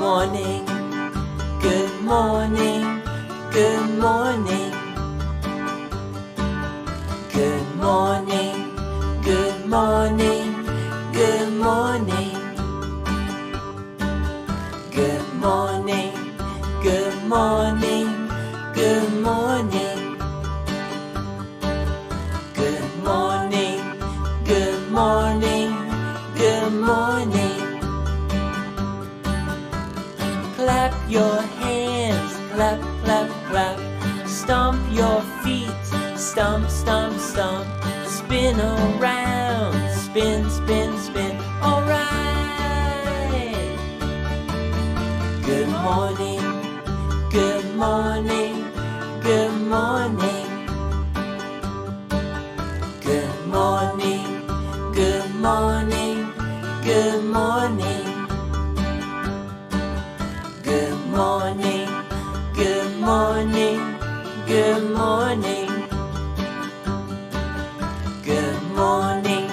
morning, good morning, good morning. Good morning, good morning, good morning. Good morning, good morning, good morning. Good morning, good morning, good morning. Clap your hands, clap, clap, clap. Stomp your feet, stomp, stomp, stomp. Spin around, spin, spin, spin. All right. Good morning, good morning, good morning. Good morning, good morning, good morning. Good morning, good morning, good morning. Good morning,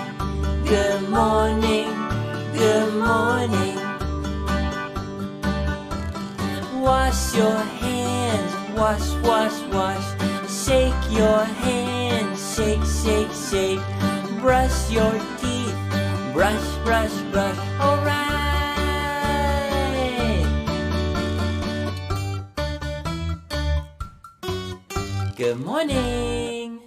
good morning, good morning. Wash your hands, wash, wash, wash. Shake your hands, shake, shake, shake. Brush your teeth, brush, brush, brush. All right. Good morning.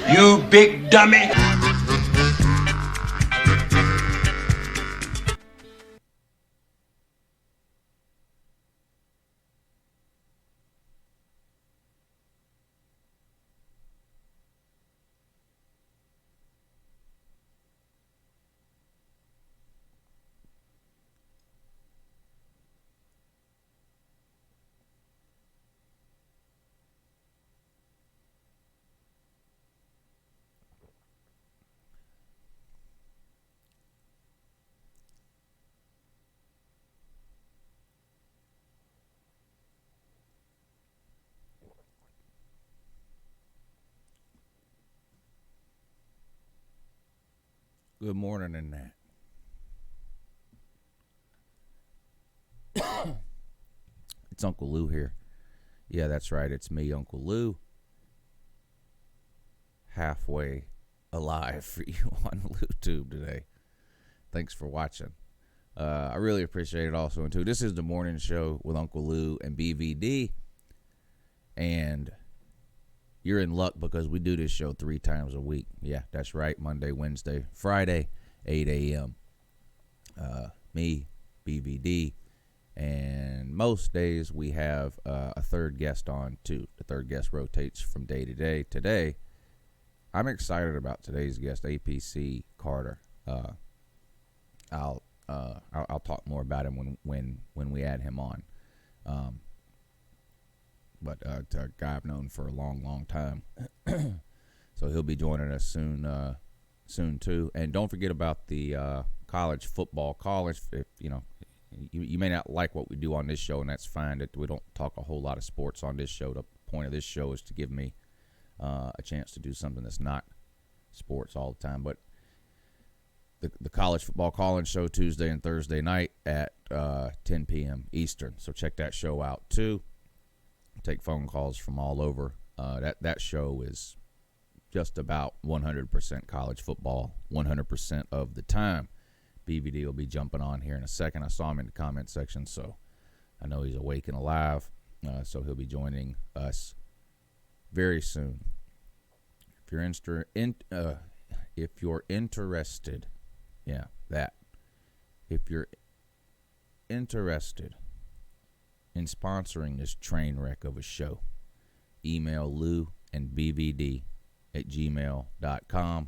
You big dummy. Good morning and that. It's Uncle Lou here. Yeah, that's right. It's me, Uncle Lou. Halfway alive for you on YouTube today. Thanks for watching. I really appreciate it also. And too, this is the morning show with Uncle Lou and BVD. And you're in luck because we do this show 3 times a week. Yeah, that's right. Monday, Wednesday, Friday, 8 a.m. Me, BVD, and most days we have a third guest on too. The third guest rotates from day to day. Today, I'm excited about today's guest, APC Carter. I'll talk more about him when we add him on. But it's a guy I've known for a long time. So he'll be joining us soon too. And don't forget about the college football. If you may not like what we do on this show, and that's fine. That we don't talk a whole lot of sports on this show. The point of this show is to give me a chance to do something that's not sports all the time. But the college football call-in show Tuesday and Thursday night at 10 p.m. Eastern. So check that show out too. Take phone calls from all over. That show is just about 100% college football 100% of the time. BVD will be jumping on here in a second. I saw him in the comment section, so I know he's awake and alive. So he'll be joining us very soon. If you're interested, if you're interested in sponsoring this train wreck of a show, email Lou and BVD at gmail.com.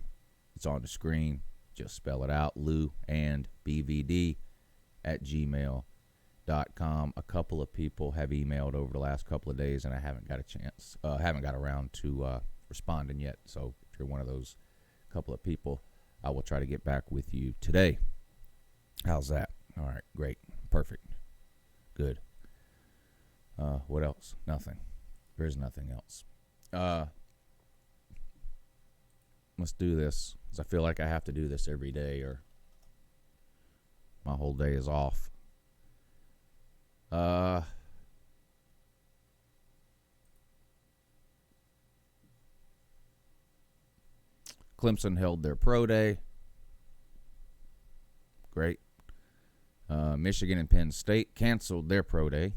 It's on the screen. Just spell it out, Lou and BVD at gmail.com. A couple of people have emailed over the last couple of days, and I haven't got around to responding yet. So if you're one of those couple of people, I will try to get back with you today. How's that? All right, great, perfect, good. What else? Nothing. There's nothing else. Let's do this, because I feel like I have to do this every day, or my whole day is off. Clemson held their pro day. Great. Michigan and Penn State canceled their pro day.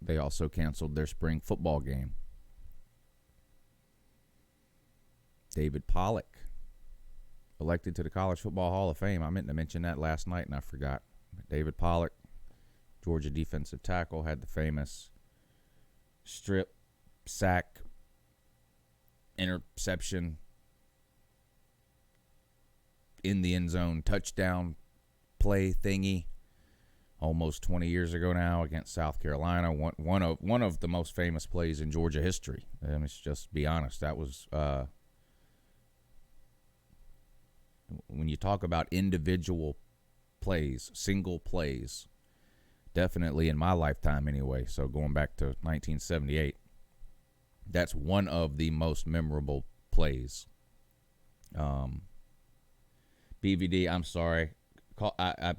They also canceled their spring football game. David Pollock elected to the College Football Hall of Fame. I meant to mention that last night, and I forgot. David Pollock, Georgia defensive tackle, had the famous strip, sack, interception, in the end zone touchdown play thingy almost 20 years ago now against South Carolina. One of the most famous plays in Georgia history. Let's just be honest. That was when you talk about individual plays, single plays, definitely in my lifetime anyway. So going back to 1978, that's one of the most memorable plays. BVD, I'm sorry. I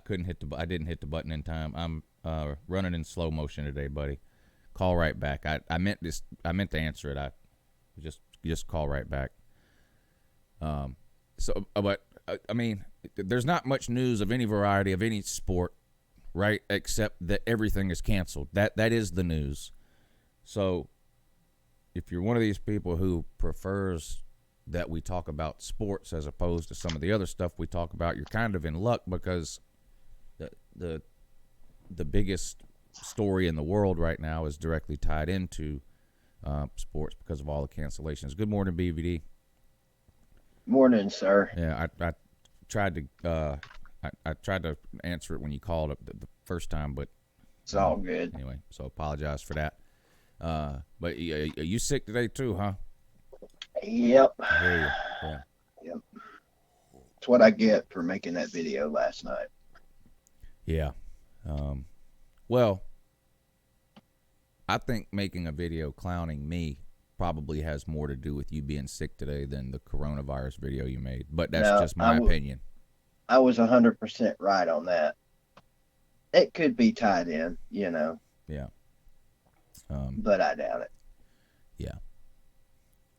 couldn't hit I didn't hit the button in time. I'm running in slow motion today, buddy. Call right back. I meant to answer it. I just call right back. But I mean, there's not much news of any variety of any sport, right? Except that everything is canceled. That is the news. So if you're one of these people who prefers that we talk about sports as opposed to some of the other stuff we talk about, you're kind of in luck, because the biggest story in the world right now is directly tied into sports because of all the cancellations. Good morning, BVD. Morning, sir. Yeah, I tried to I tried to answer it when you called up the first time, but it's all good. Anyway, so apologize for that. But are you sick today too, huh? Yep. I hear you. Yeah. Yep. That's what I get for making that video last night. Yeah. Well, I think making a video clowning me probably has more to do with you being sick today than the coronavirus video you made. But that's just my opinion. I was 100% right on that. It could be tied in, Yeah. But I doubt it. Yeah.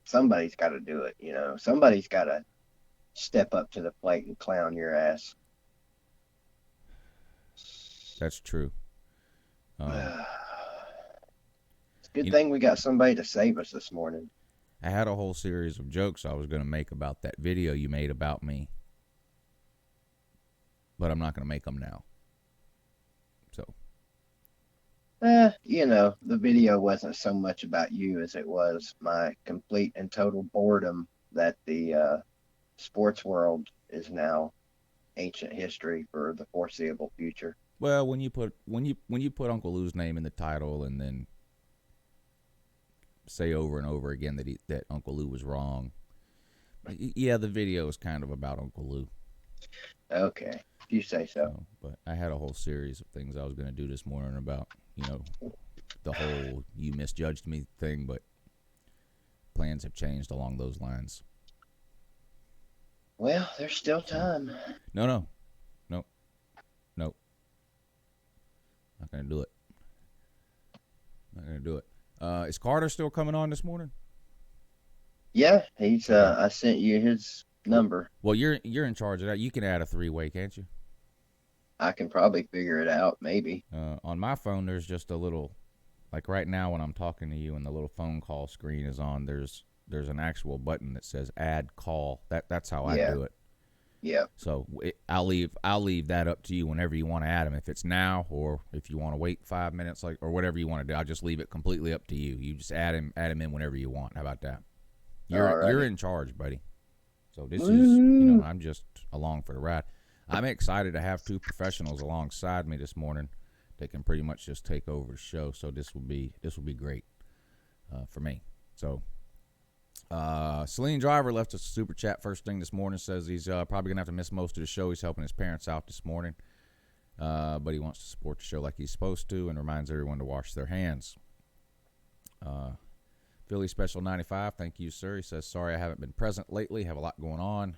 Somebody's got to do it, Somebody's got to step up to the plate and clown your ass. That's true. It's a good thing we got somebody to save us this morning. I had a whole series of jokes I was going to make about that video you made about me, but I'm not going to make them now. So. The video wasn't so much about you as it was my complete and total boredom that the sports world is now ancient history for the foreseeable future. Well, when you put Uncle Lou's name in the title and then say over and over again that Uncle Lou was wrong, yeah, the video is kind of about Uncle Lou. Okay, if you say so. But I had a whole series of things I was going to do this morning about, the whole you misjudged me thing, but plans have changed along those lines. Well, there's still time. No. Not going to do it. Is Carter still coming on this morning? Yeah, he's. I sent you his number. Well, you're in charge of that. You can add a 3-way, can't you? I can probably figure it out, maybe. On my phone, there's just a little, like right now when I'm talking to you and the little phone call screen is on, there's an actual button that says add call. That's how I do it. Yeah. So I'll leave that up to you whenever you want to add them. If it's now or if you want to wait 5 minutes, or whatever you want to do, I'll just leave it completely up to you. You just add him in whenever you want. How about that? You're in charge, buddy. So this is, I'm just along for the ride. I'm excited to have 2 professionals alongside me this morning. They can pretty much just take over the show. So this will be great for me. So Celine Driver left us a super chat first thing this morning. Says he's probably gonna have to miss most of the show. He's helping his parents out this morning, but he wants to support the show like he's supposed to, and reminds everyone to wash their hands. Philly Special 95, thank you, sir. He says, sorry I haven't been present lately. Have a lot going on.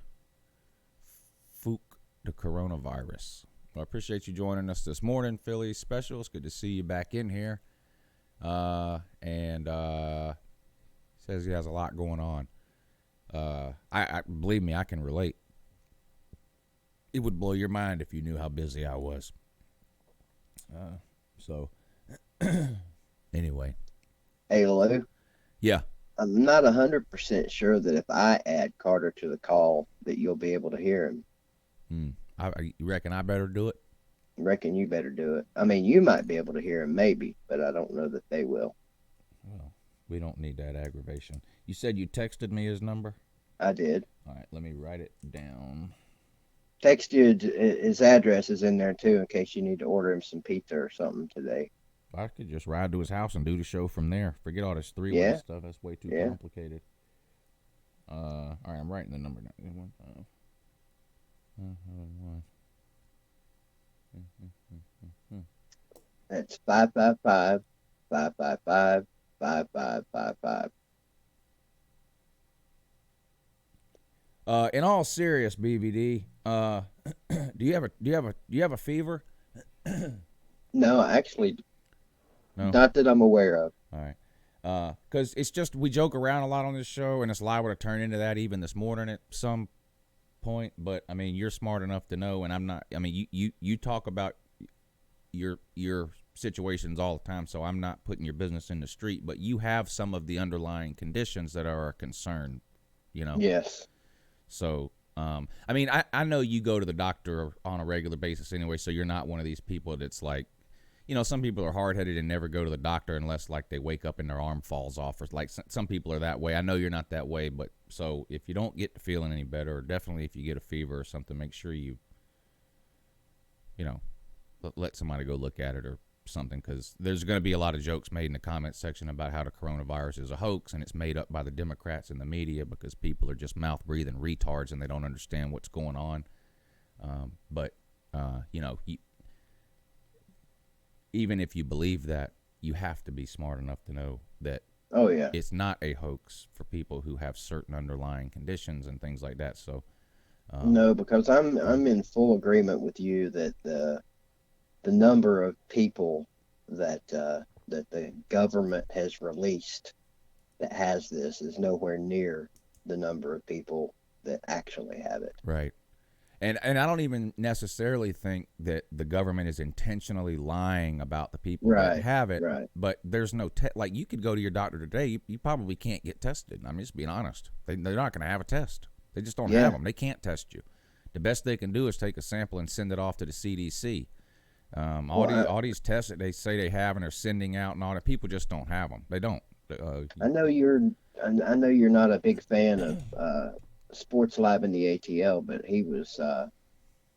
Fook the coronavirus. Well, I appreciate you joining us this morning, Philly Special. It's good to see you back in here. And says he has a lot going on. I believe me, I can relate. It would blow your mind if you knew how busy I was. So, anyway. Hey, Lou. Yeah. I'm not 100% sure that if I add Carter to the call that you'll be able to hear him. You reckon I better do it? I reckon you better do it. I mean, you might be able to hear him, maybe, but I don't know that they will. Well, we don't need that aggravation. You said you texted me his number? I did. All right, let me write it down. Text you, his address is in there, too, in case you need to order him some pizza or something today. I could just ride to his house and do the show from there. Forget all this 3-way stuff. That's way too complicated. All right, I'm writing the number down. That's 555-555-5555. In all serious, BVD, do you have a fever? No, actually, no. Not that I'm aware of. All right. Because it's just we joke around a lot on this show, and it's liable to turn into that even this morning at some point. But I mean, you're smart enough to know, and I'm not. I mean, you talk about your situations all the time, so I'm not putting your business in the street. But you have some of the underlying conditions that are a concern. Yes. So, I mean, I know you go to the doctor on a regular basis anyway, so you're not one of these people that's like, some people are hard-headed and never go to the doctor unless, like, they wake up and their arm falls off. Or, like, some people are that way. I know you're not that way, but so if you don't get to feeling any better, or definitely if you get a fever or something, make sure you let somebody go look at it or something, because there's going to be a lot of jokes made in the comment section about how the coronavirus is a hoax and it's made up by the Democrats and the media because people are just mouth-breathing retards and they don't understand what's going on. Even if you believe that, you have to be smart enough to know that it's not a hoax for people who have certain underlying conditions and things like that. So no, because I'm in full agreement with you that the number of people that the government has released that has this is nowhere near the number of people that actually have it. Right. And I don't even necessarily think that the government is intentionally lying about the people that have it. Right. But there's no like you could go to your doctor today. You probably can't get tested. I mean, just being honest, they're not going to have a test. They just don't have them. They can't test you. The best they can do is take a sample and send it off to the CDC. All these tests that they say they have and they're sending out and all that, people just don't have them. They don't. I know you're not a big fan of Sports Lab in the ATL, but he was.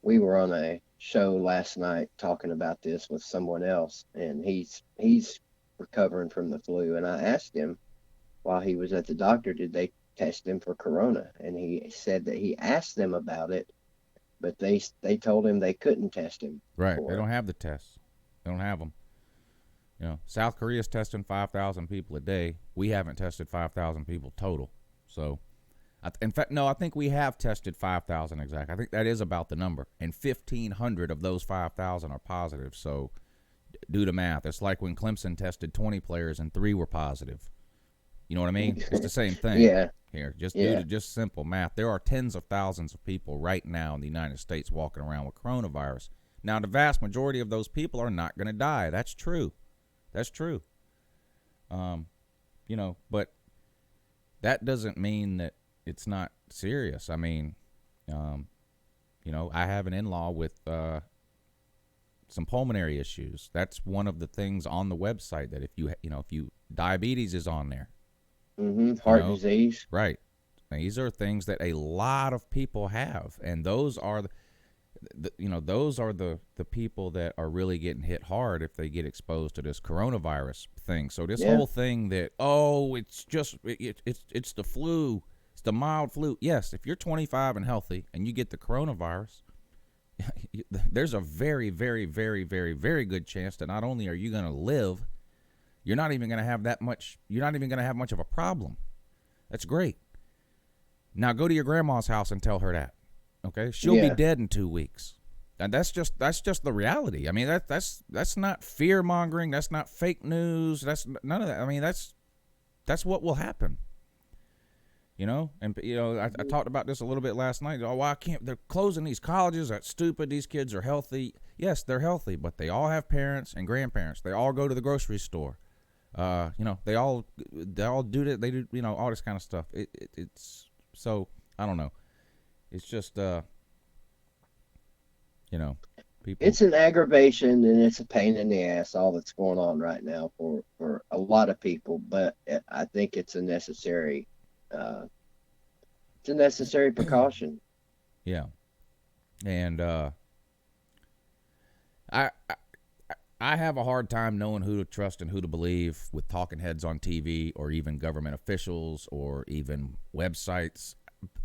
We were on a show last night talking about this with someone else, and he's recovering from the flu. And I asked him while he was at the doctor, did they test him for corona? And he said that he asked them about it, but they told him they couldn't test him. Right. They don't have the tests. They don't have them. South Korea's testing 5,000 people a day. We haven't tested 5,000 people total. So, in fact, no, I think we have tested 5,000 exactly. I think that is about the number. And 1,500 of those 5,000 are positive. So, do the math. It's like when Clemson tested 20 players and 3 were positive. You know what I mean? It's the same thing. Yeah. Here, just Yeah. due to just simple math, there are tens of thousands of people right now in the United States walking around with coronavirus. Now, the vast majority of those people are not going to die. That's true. That's true. You know, but that doesn't mean that it's not serious. I mean, you know, I have an in-law with some pulmonary issues. That's one of the things on the website that if you diabetes is on there. Heart disease. Right. These are things that a lot of people have, and those are those are the people that are really getting hit hard if they get exposed to this coronavirus thing. So this whole thing that it's just it's the flu, it's the mild flu. Yes, if you're 25 and healthy and you get the coronavirus, there's a very, very, very, very, very good chance that not only are you going to live, you're not even going to have much of a problem. That's great. Now go to your grandma's house and tell her that. Okay? She'll be dead in 2 weeks. And that's just the reality. I mean, that's not fear mongering, that's not fake news, that's none of that. I mean, that's what will happen. You know, and I talked about this a little bit last night. Oh, well, they're closing these colleges. That's stupid. These kids are healthy. Yes, they're healthy, but they all have parents and grandparents. They all go to the grocery store. They all do that. They do, all this kind of stuff. It's so, I don't know. It's just, people. It's an aggravation and it's a pain in the ass, all that's going on right now for a lot of people. But I think it's a necessary precaution. Yeah. And I have a hard time knowing who to trust and who to believe with talking heads on TV or even government officials or even websites.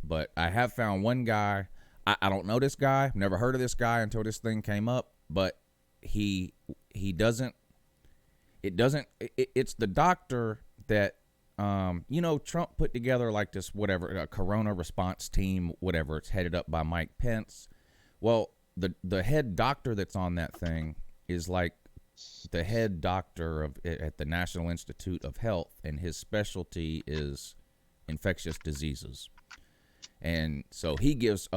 But I have found one guy. I don't know this guy. Never heard of this guy until this thing came up. But it's the doctor that, Trump put together like this, a corona response team, whatever. It's headed up by Mike Pence. Well, the head doctor that's on that thing is like the head doctor at the National Institute of Health, and his specialty is infectious diseases. And so he gives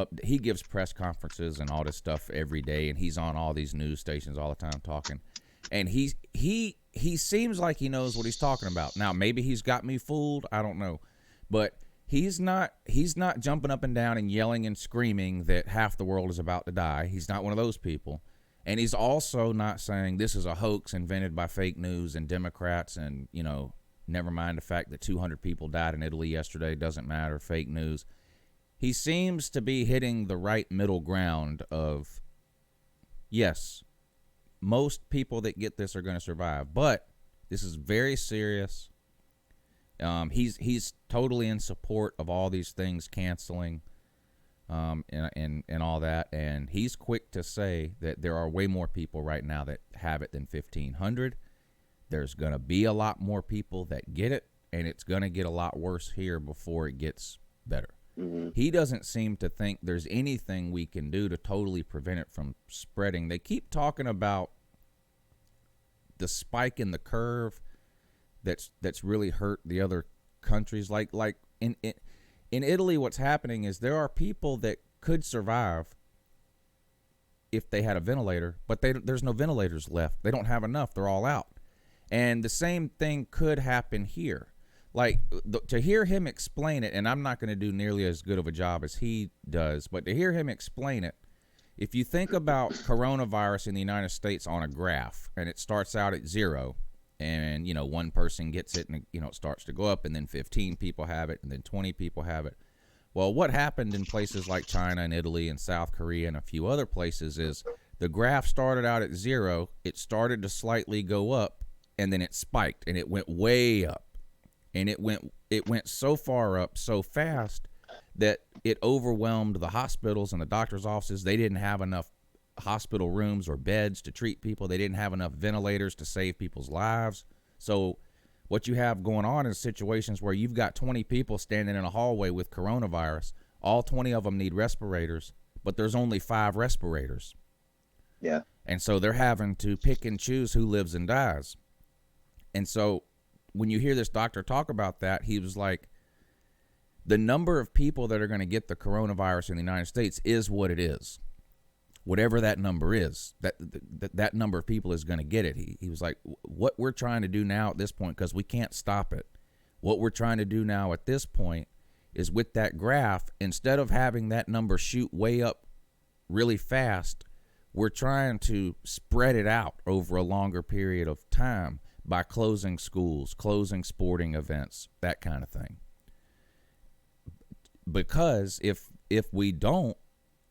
press conferences and all this stuff every day, and he's on all these news stations all the time talking. And he seems like he knows what he's talking about. Now, maybe he's got me fooled, I don't know. But he's not jumping up and down and yelling and screaming that half the world is about to die. He's not one of those people. And he's also not saying this is a hoax invented by fake news and Democrats and, never mind the fact that 200 people died in Italy yesterday, doesn't matter, fake news. He seems to be hitting the right middle ground of, yes, most people that get this are going to survive, but this is very serious. He's totally in support of all these things canceling, and all that, and he's quick to say that there are way more people right now that have it than 1,500. There's going to be a lot more people that get it, and it's going to get a lot worse here before it gets better. Mm-hmm. He doesn't seem to think there's anything we can do to totally prevent it from spreading. They keep talking about the spike in the curve that's really hurt the other countries. Like in Italy, what's happening is there are people that could survive if they had a ventilator, but there's no ventilators left. They don't have enough. They're all out. And the same thing could happen here. Like, to hear him explain it, and I'm not going to do nearly as good of a job as he does, but to hear him explain it, if you think about coronavirus in the United States on a graph, and it starts out at 0, and, one person gets it, and, it starts to go up, and then 15 people have it, and then 20 people have it. Well, what happened in places like China and Italy and South Korea and a few other places is the graph started out at 0, it started to slightly go up, and then it spiked, and it went way up. And it went so far up so fast that it overwhelmed the hospitals and the doctor's offices. They didn't have enough hospital rooms or beds to treat people. They didn't have enough ventilators to save people's lives. So what you have going on is situations where you've got 20 people standing in a hallway with coronavirus. All 20 of them need respirators, but there's only 5 respirators. Yeah. And so they're having to pick and choose who lives and dies. And so when you hear this doctor talk about that, he was like, the number of people that are going to get the coronavirus in the United States is what it is. Whatever that number is, that number of people is going to get it. He was like, what we're trying to do now at this point, because we can't stop it, what we're trying to do now at this point is with that graph, instead of having that number shoot way up really fast, we're trying to spread it out over a longer period of time by closing schools, closing sporting events, that kind of thing. Because if we don't,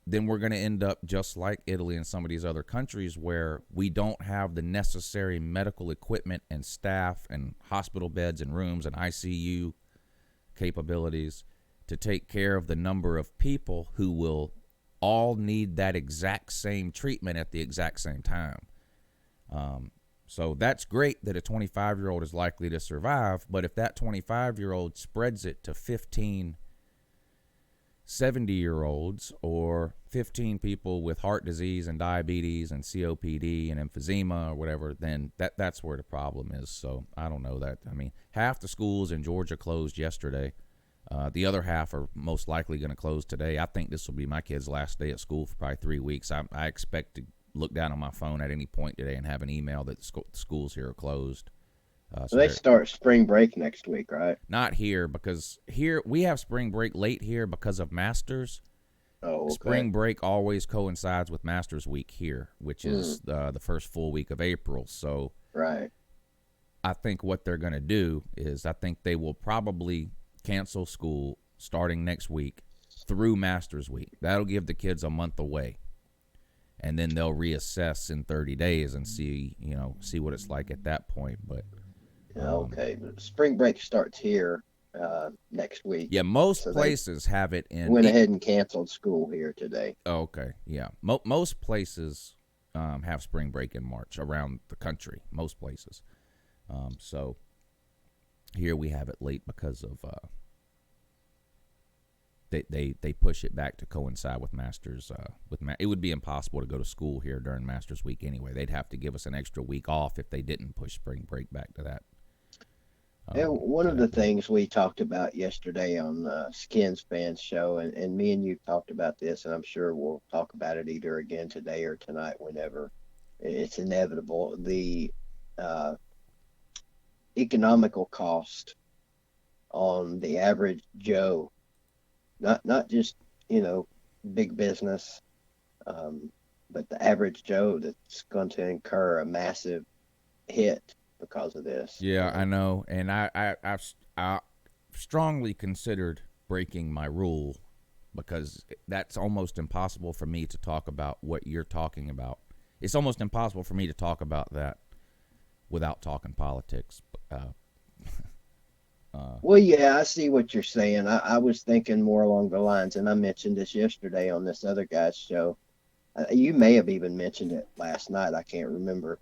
then we're going to end up just like Italy and some of these other countries where we don't have the necessary medical equipment and staff and hospital beds and rooms and ICU capabilities to take care of the number of people who will all need that exact same treatment at the exact same time. So that's great that a 25-year-old is likely to survive, but if that 25-year-old spreads it to 15 70-year-olds or 15 people with heart disease and diabetes and COPD and emphysema or whatever, then that's where the problem is. So I don't know that. I mean, half the schools in Georgia closed yesterday. The other half are most likely going to close today. I think this will be my kid's last day at school for probably 3 weeks. I expect to look down on my phone at any point today and have an email that the schools here are closed. So they start spring break next week, right? Not here, because here we have spring break late here because of Masters. Oh, okay. Spring break always coincides with Masters Week here, which is the first full week of April. So right. I think what they're going to do is I think they will probably cancel school starting next week through Masters Week. That'll give the kids a month away. And then they'll reassess in 30 days and see what it's like at that point. But okay, but spring break starts here next week. Yeah, most places have it in. Went ahead and canceled school here today. Oh, okay, yeah. Most places have spring break in March around the country. Most places. So here we have it late because of they push it back to coincide with Masters. It would be impossible to go to school here during Masters Week anyway. They'd have to give us an extra week off if they didn't push spring break back to that. One of the things we talked about yesterday on Skins Fans Show, and me and you talked about this, and I'm sure we'll talk about it either again today or tonight, whenever it's inevitable. The economical cost on the average Joe, not just big business, but the average Joe that's going to incur a massive hit because of this. Yeah, I know, and I strongly considered breaking my rule because that's almost impossible for me to talk about what you're talking about. It's almost impossible for me to talk about that without talking politics. Well, yeah, I see what you're saying. I was thinking more along the lines, and I mentioned this yesterday on this other guy's show. You may have even mentioned it last night. I can't remember.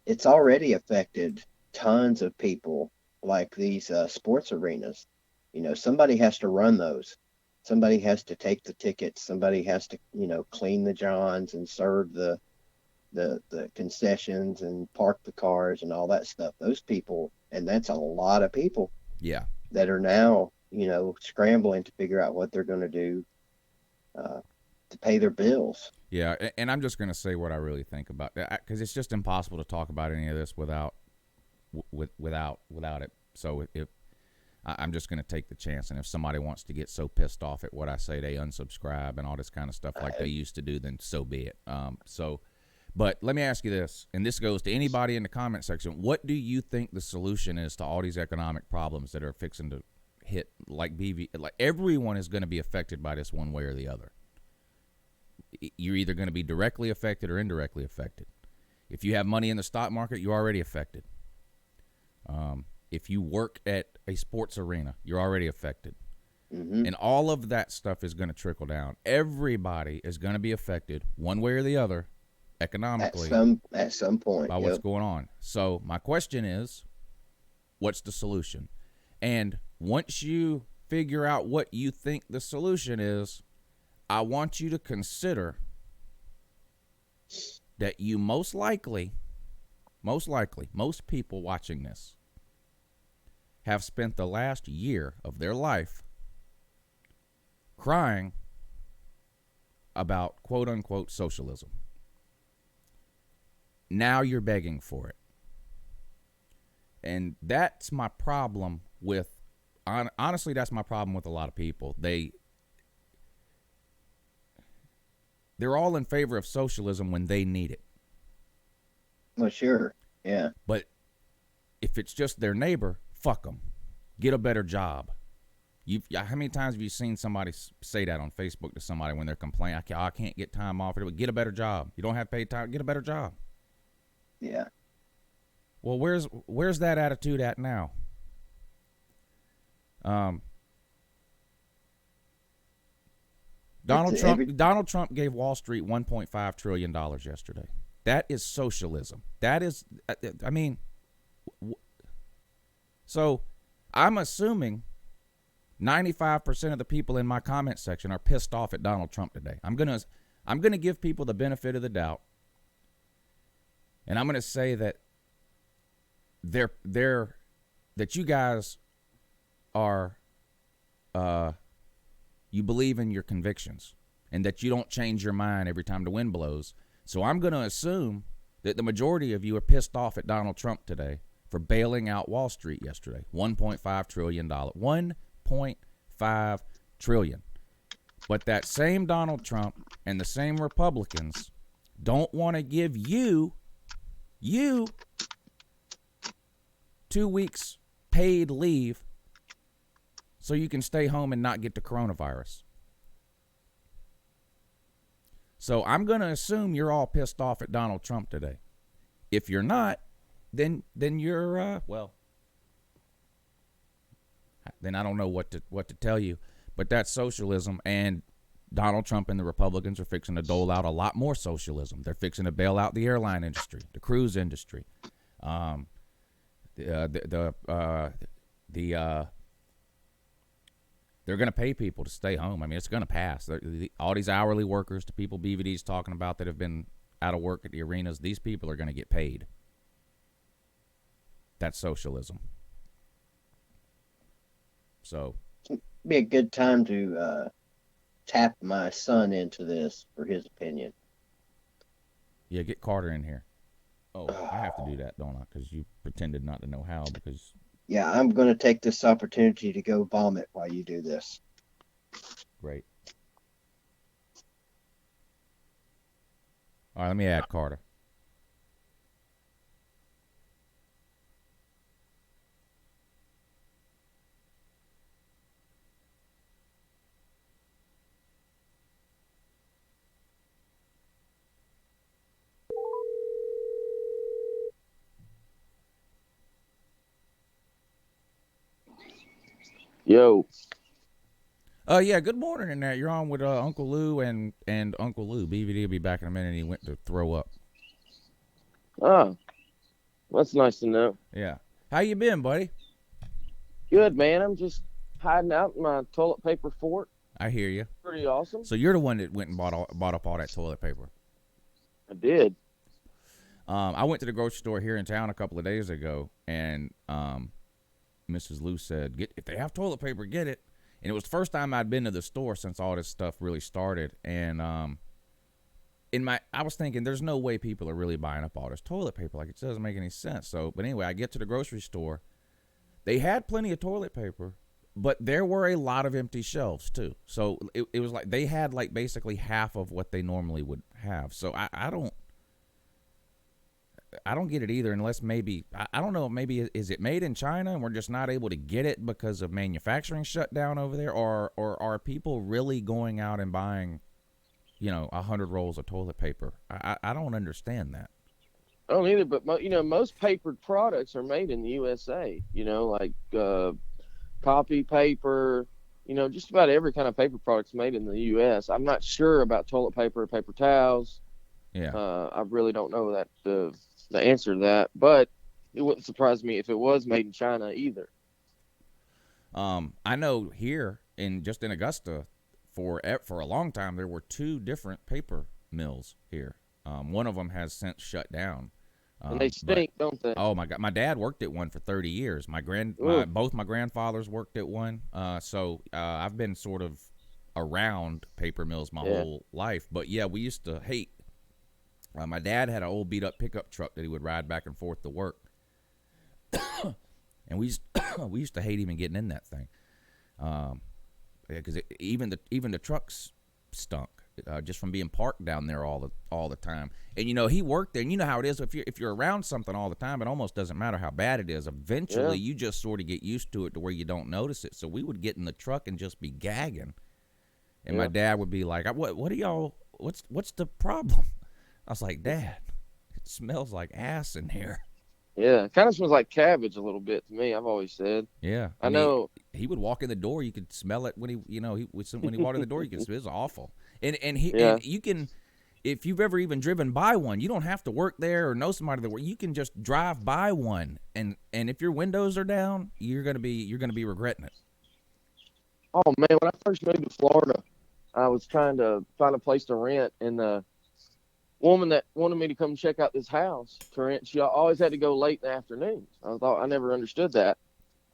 It's already affected tons of people, like these sports arenas. Somebody has to run those. Somebody has to take the tickets. Somebody has to, clean the johns and serve the concessions and park the cars and all that stuff. Those people, and that's a lot of people. Yeah. That are now, scrambling to figure out what they're going to do to pay their bills. Yeah, and I'm just going to say what I really think about that, because it's just impossible to talk about any of this without it. So if I'm just going to take the chance, and if somebody wants to get so pissed off at what I say they unsubscribe and all this kind of stuff like they used to do, then so be it. But let me ask you this, and this goes to anybody in the comment section. What do you think the solution is to all these economic problems that are fixing to hit, like everyone is going to be affected by this one way or the other? You're either going to be directly affected or indirectly affected. If you have money in the stock market, you're already affected. If you work at a sports arena, you're already affected. Mm-hmm. And all of that stuff is going to trickle down. Everybody is going to be affected one way or the other economically at some point by what's going on. So my question is, what's the solution? And once you figure out what you think the solution is, I want you to consider that you most likely, most people watching this have spent the last year of their life crying about quote-unquote socialism. Now you're begging for it. And that's my problem with, honestly, that's my problem with a lot of people. They're all in favor of socialism when they need it. Well, sure. Yeah. But if it's just their neighbor, fuck them. Get a better job. How many times have you seen somebody say that on Facebook to somebody when they're complaining, I can't get time off, but get a better job. You don't have paid time, get a better job. Yeah. Well, where's that attitude at now? Donald Trump gave Wall Street $1.5 trillion yesterday. That is socialism. That is, so I'm assuming 95% of the people in my comment section are pissed off at Donald Trump today. I'm gonna give people the benefit of the doubt, and I'm gonna say that that you guys are you believe in your convictions and that you don't change your mind every time the wind blows. So I'm going to assume that the majority of you are pissed off at Donald Trump today for bailing out Wall Street yesterday. $1.5 trillion. $1.5 trillion. But that same Donald Trump and the same Republicans don't want to give you 2 weeks paid leave so you can stay home and not get the coronavirus. So I'm going to assume you're all pissed off at Donald Trump today. If you're not, then you're then I don't know what to tell you. But that's socialism, and Donald Trump and the Republicans are fixing to dole out a lot more socialism. They're fixing to bail out the airline industry, the cruise industry, they're going to pay people to stay home. I mean, it's going to pass. All these hourly workers, the people BVD's talking about that have been out of work at the arenas, these people are going to get paid. That's socialism. So, it'd be a good time to tap my son into this for his opinion. Yeah, get Carter in here. Oh, I have to do that, don't I? Because you pretended not to know how. Because yeah, I'm going to take this opportunity to go vomit while you do this. Great. All right, let me add Carter. Yo. Yeah, good morning in there. You're on with Uncle Lou and Uncle Lou. BVD will be back in a minute. He went to throw up. Oh, that's nice to know. Yeah. How you been, buddy? Good, man. I'm just hiding out in my toilet paper fort. I hear you. Pretty awesome. So you're the one that went and bought up all that toilet paper. I did. I went to the grocery store here in town a couple of days ago, and Mrs. Lou said, if they have toilet paper, get it. And it was the first time I'd been to the store since all this stuff really started. And I was thinking, there's no way people are really buying up all this toilet paper. Like, it doesn't make any sense. So, but anyway, I get to the grocery store. They had plenty of toilet paper, but there were a lot of empty shelves too. So it was like they had like basically half of what they normally would have. So I don't get it either, unless maybe, I don't know, maybe is it made in China and we're just not able to get it because of manufacturing shutdown over there, or are people really going out and buying, 100 rolls of toilet paper? I don't understand that. I don't either, but most papered products are made in the USA, like copy paper, just about every kind of paper product's made in the US. I'm not sure about toilet paper or paper towels. Yeah. I really don't know that the answer to that, but it wouldn't surprise me if it was made in China either. I know here in Augusta, for a long time there were two different paper mills here. One of them has since shut down. And they stink, don't they? Oh my God! My dad worked at one for 30 years. Both my grandfathers worked at one. So I've been sort of around paper mills my whole life. But yeah, we used to hate. My dad had an old beat up pickup truck that he would ride back and forth to work, and we used to hate even getting in that thing, because even the trucks stunk. Just from being parked down there all the time. And he worked there, and you know how it is. If you're around something all the time, it almost doesn't matter how bad it is. Eventually, you just sort of get used to it to where you don't notice it. So we would get in the truck and just be gagging, and my dad would be like, "What are y'all? What's the problem?" I was like, "Dad, it smells like ass in here." Yeah, it kind of smells like cabbage a little bit to me. I've always said. Yeah, I know. He would walk in the door. You could smell it when he walked in the door. You could smell it. It was awful. And you can, if you've ever even driven by one, you don't have to work there or know somebody that works. You can just drive by one, and if your windows are down, you're gonna be regretting it. Oh man, when I first moved to Florida, I was trying to find a place to rent, and the woman that wanted me to come check out this house to rent, she always had to go late in the afternoon. I never understood that.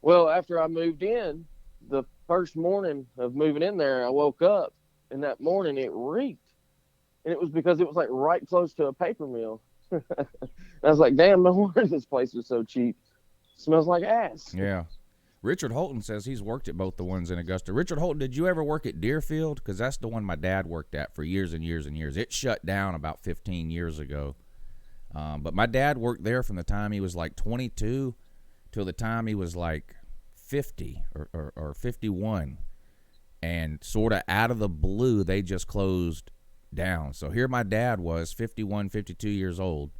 Well, after I moved in, the first morning of moving in there, I woke up, and that morning it reeked. And it was because it was like right close to a paper mill. I was like, damn, no wonder this place was so cheap. It smells like ass. Yeah. Richard Holton says he's worked at both the ones in Augusta. Richard Holton, did you ever work at Deerfield? Because that's the one my dad worked at for years and years and years. It shut down about 15 years ago. But my dad worked there from the time he was like 22 till the time he was like 50 or 51. And sort of out of the blue, they just closed down. So here my dad was 51, 52 years old.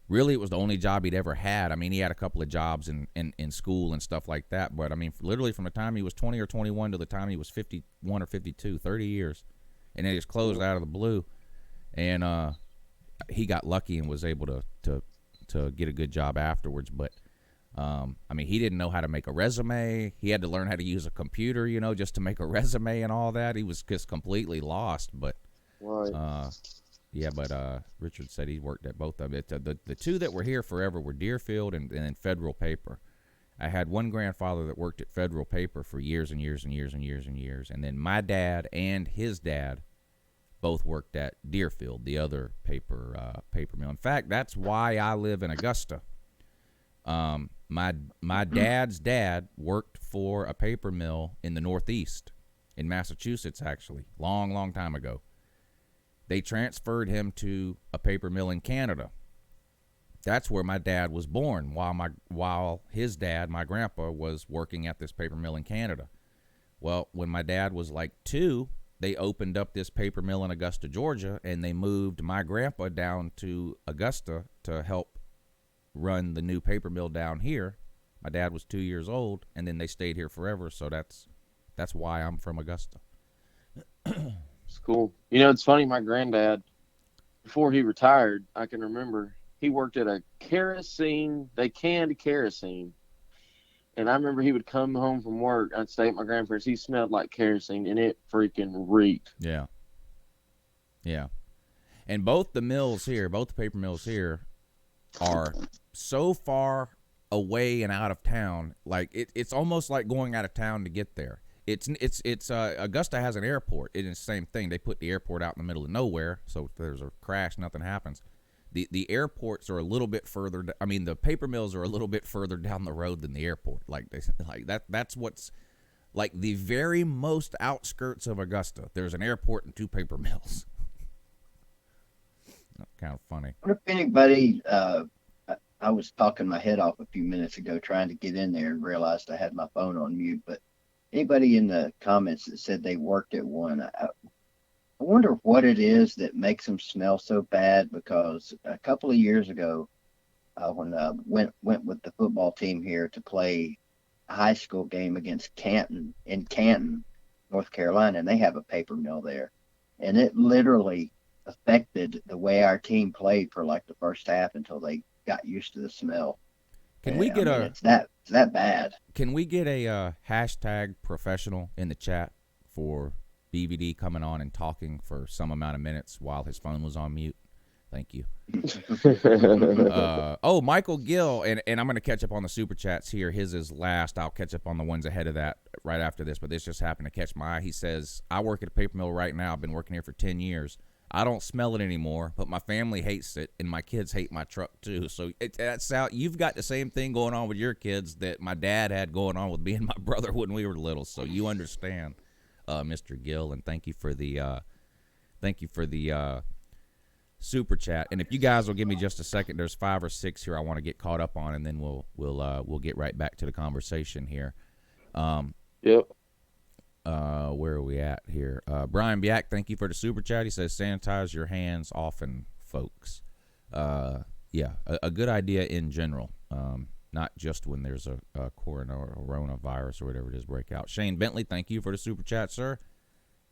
Really, it was the only job he'd ever had. I mean, he had a couple of jobs in school and stuff like that. But, I mean, literally from the time he was 20 or 21 to the time he was 51 or 52, 30 years. And it just closed out of the blue. And he got lucky and was able to get a good job afterwards. But, I mean, he didn't know how to make a resume. He had to learn how to use a computer, just to make a resume and all that. He was just completely lost. But, Right. yeah, but Richard said he worked at both of them. The two that were here forever were Deerfield and then Federal Paper. I had one grandfather that worked at Federal Paper for years and years and years and years and years. And then my dad and his dad both worked at Deerfield, the other paper mill. In fact, that's why I live in Augusta. My dad's dad worked for a paper mill in the Northeast, in Massachusetts, actually, long time ago. They transferred him to a paper mill in Canada. That's where my dad was born, while his dad, my grandpa, was working at this paper mill in Canada. Well, when my dad was like 2, they opened up this paper mill in Augusta, Georgia, and they moved my grandpa down to Augusta to help run the new paper mill down here. My dad was 2 years old, and then they stayed here forever, so that's why I'm from Augusta. It's cool. It's funny. My granddad, before he retired, I can remember he worked at a kerosene. They canned kerosene. And I remember he would come home from work. I'd stay at my grandparents. He smelled like kerosene, and it freaking reeked. Yeah. Yeah. And both the paper mills here are so far away and out of town. Like it's almost like going out of town to get there. It's Augusta has an airport. It is the same thing. They put the airport out in the middle of nowhere, so if there's a crash, nothing happens. The airports are a little bit further. I mean, the paper mills are a little bit further down the road than the airport. Like that. That's what's like the very most outskirts of Augusta. There's an airport and 2 paper mills. Kind of funny. I wonder if anybody, I was talking my head off a few minutes ago trying to get in there and realized I had my phone on mute, but anybody in the comments that said they worked at one, I wonder what it is that makes them smell so bad, because a couple of years ago, when I went with the football team here to play a high school game against Canton, North Carolina, and they have a paper mill there. And it literally affected the way our team played for like the first half until they got used to the smell. Can we get it's that bad. Can we get a hashtag professional in the chat for BVD coming on and talking for some amount of minutes while his phone was on mute? Thank you. Michael Gill, and I'm going to catch up on the super chats here. His is last. I'll catch up on the ones ahead of that right after this, but this just happened to catch my eye. He says, I work at a paper mill right now. I've been working here for 10 years. I don't smell it anymore, but my family hates it, and my kids hate my truck too. So that's how you've got the same thing going on with your kids that my dad had going on with me and my brother when we were little. So you understand, Mr. Gill, and thank you for the super chat. And if you guys will give me just a second, there's 5 or 6 here I want to get caught up on, and then we'll get right back to the conversation here. Yep. Where are we at here? Brian Biak, thank you for the super chat. He says, sanitize your hands often, folks. Yeah, a good idea in general, not just when there's a coronavirus or whatever it is breakout. Shane Bentley, thank you for the super chat, sir.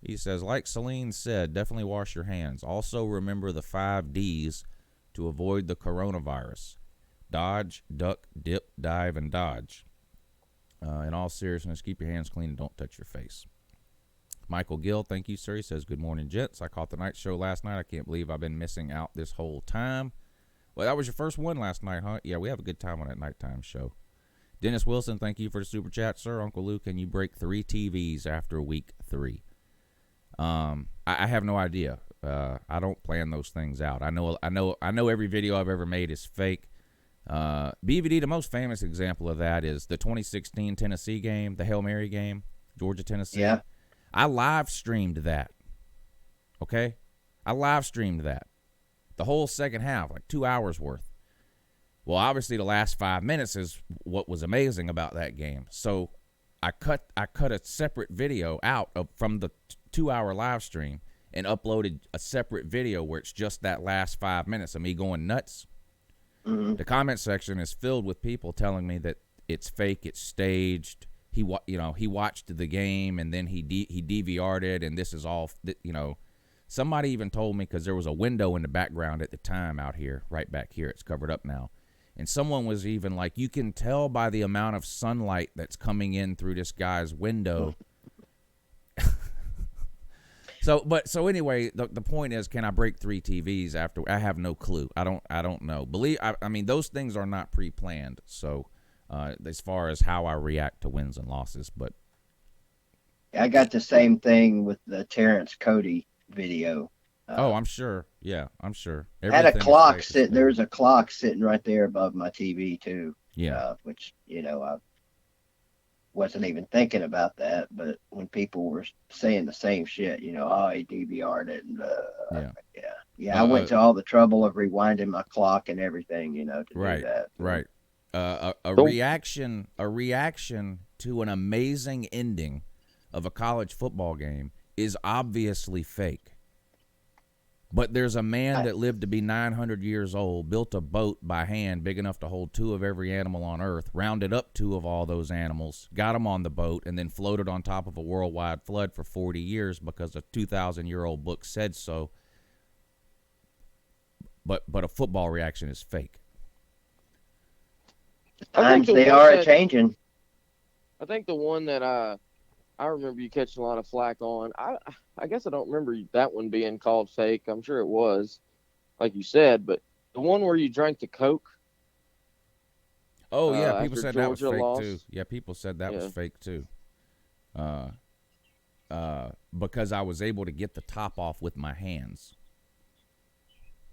He says, like Celine said, definitely wash your hands. Also remember the 5 Ds to avoid the coronavirus. Dodge, duck, dip, dive, and dodge. In all seriousness, keep your hands clean and don't touch your face. Michael Gill, thank you, sir. He says, good morning, gents. I caught the night show last night. I can't believe I've been missing out this whole time. Well, that was your first one last night, huh? Yeah, we have a good time on that nighttime show. Dennis Wilson, thank you for the super chat, sir. Uncle Lou, can you break 3 TVs after week 3? I have no idea. I don't plan those things out. I know every video I've ever made is fake. BVD, the most famous example of that is the 2016 Tennessee game, the Hail Mary game, Georgia-Tennessee. Yeah. I live streamed that. Okay? I live streamed that. The whole second half, like 2 hours worth. Well, obviously the last 5 minutes is what was amazing about that game. So I cut a separate video out from the 2-hour live stream and uploaded a separate video where it's just that last 5 minutes of me going nuts. Mm-hmm. The comment section is filled with people telling me that it's fake, it's staged. He watched the game and then he DVR'd it, and this is all, somebody even told me, because there was a window in the background at the time out here, right back here, it's covered up now, and someone was even like, you can tell by the amount of sunlight that's coming in through this guy's window. So anyway, the point is, can I break 3 TVs after? I have no clue. I don't know. I mean, those things are not pre-planned. So as far as how I react to wins and losses, but I got the same thing with the Terrence Cody video. I'm sure. Yeah, I'm sure. Had a clock sitting. There's a clock sitting right there above my TV too. Yeah. Which I wasn't even thinking about that, but when people were saying the same shit, he DVR'd it, and I went to all the trouble of rewinding my clock and everything, to do that. Right. A reaction to an amazing ending of a college football game is obviously fake. But there's a man that lived to be 900 years old, built a boat by hand big enough to hold 2 of every animal on earth, rounded up 2 of all those animals, got them on the boat, and then floated on top of a worldwide flood for 40 years because a 2,000-year-old book said so. But a football reaction is fake. Times they are changing. I think the one that I remember you catching a lot of flack on. I guess I don't remember that one being called fake. I'm sure it was, like you said, but the one where you drank the Coke. Oh yeah, people said that was fake lost. too. Yeah, people said that was fake too. Because I was able to get the top off with my hands.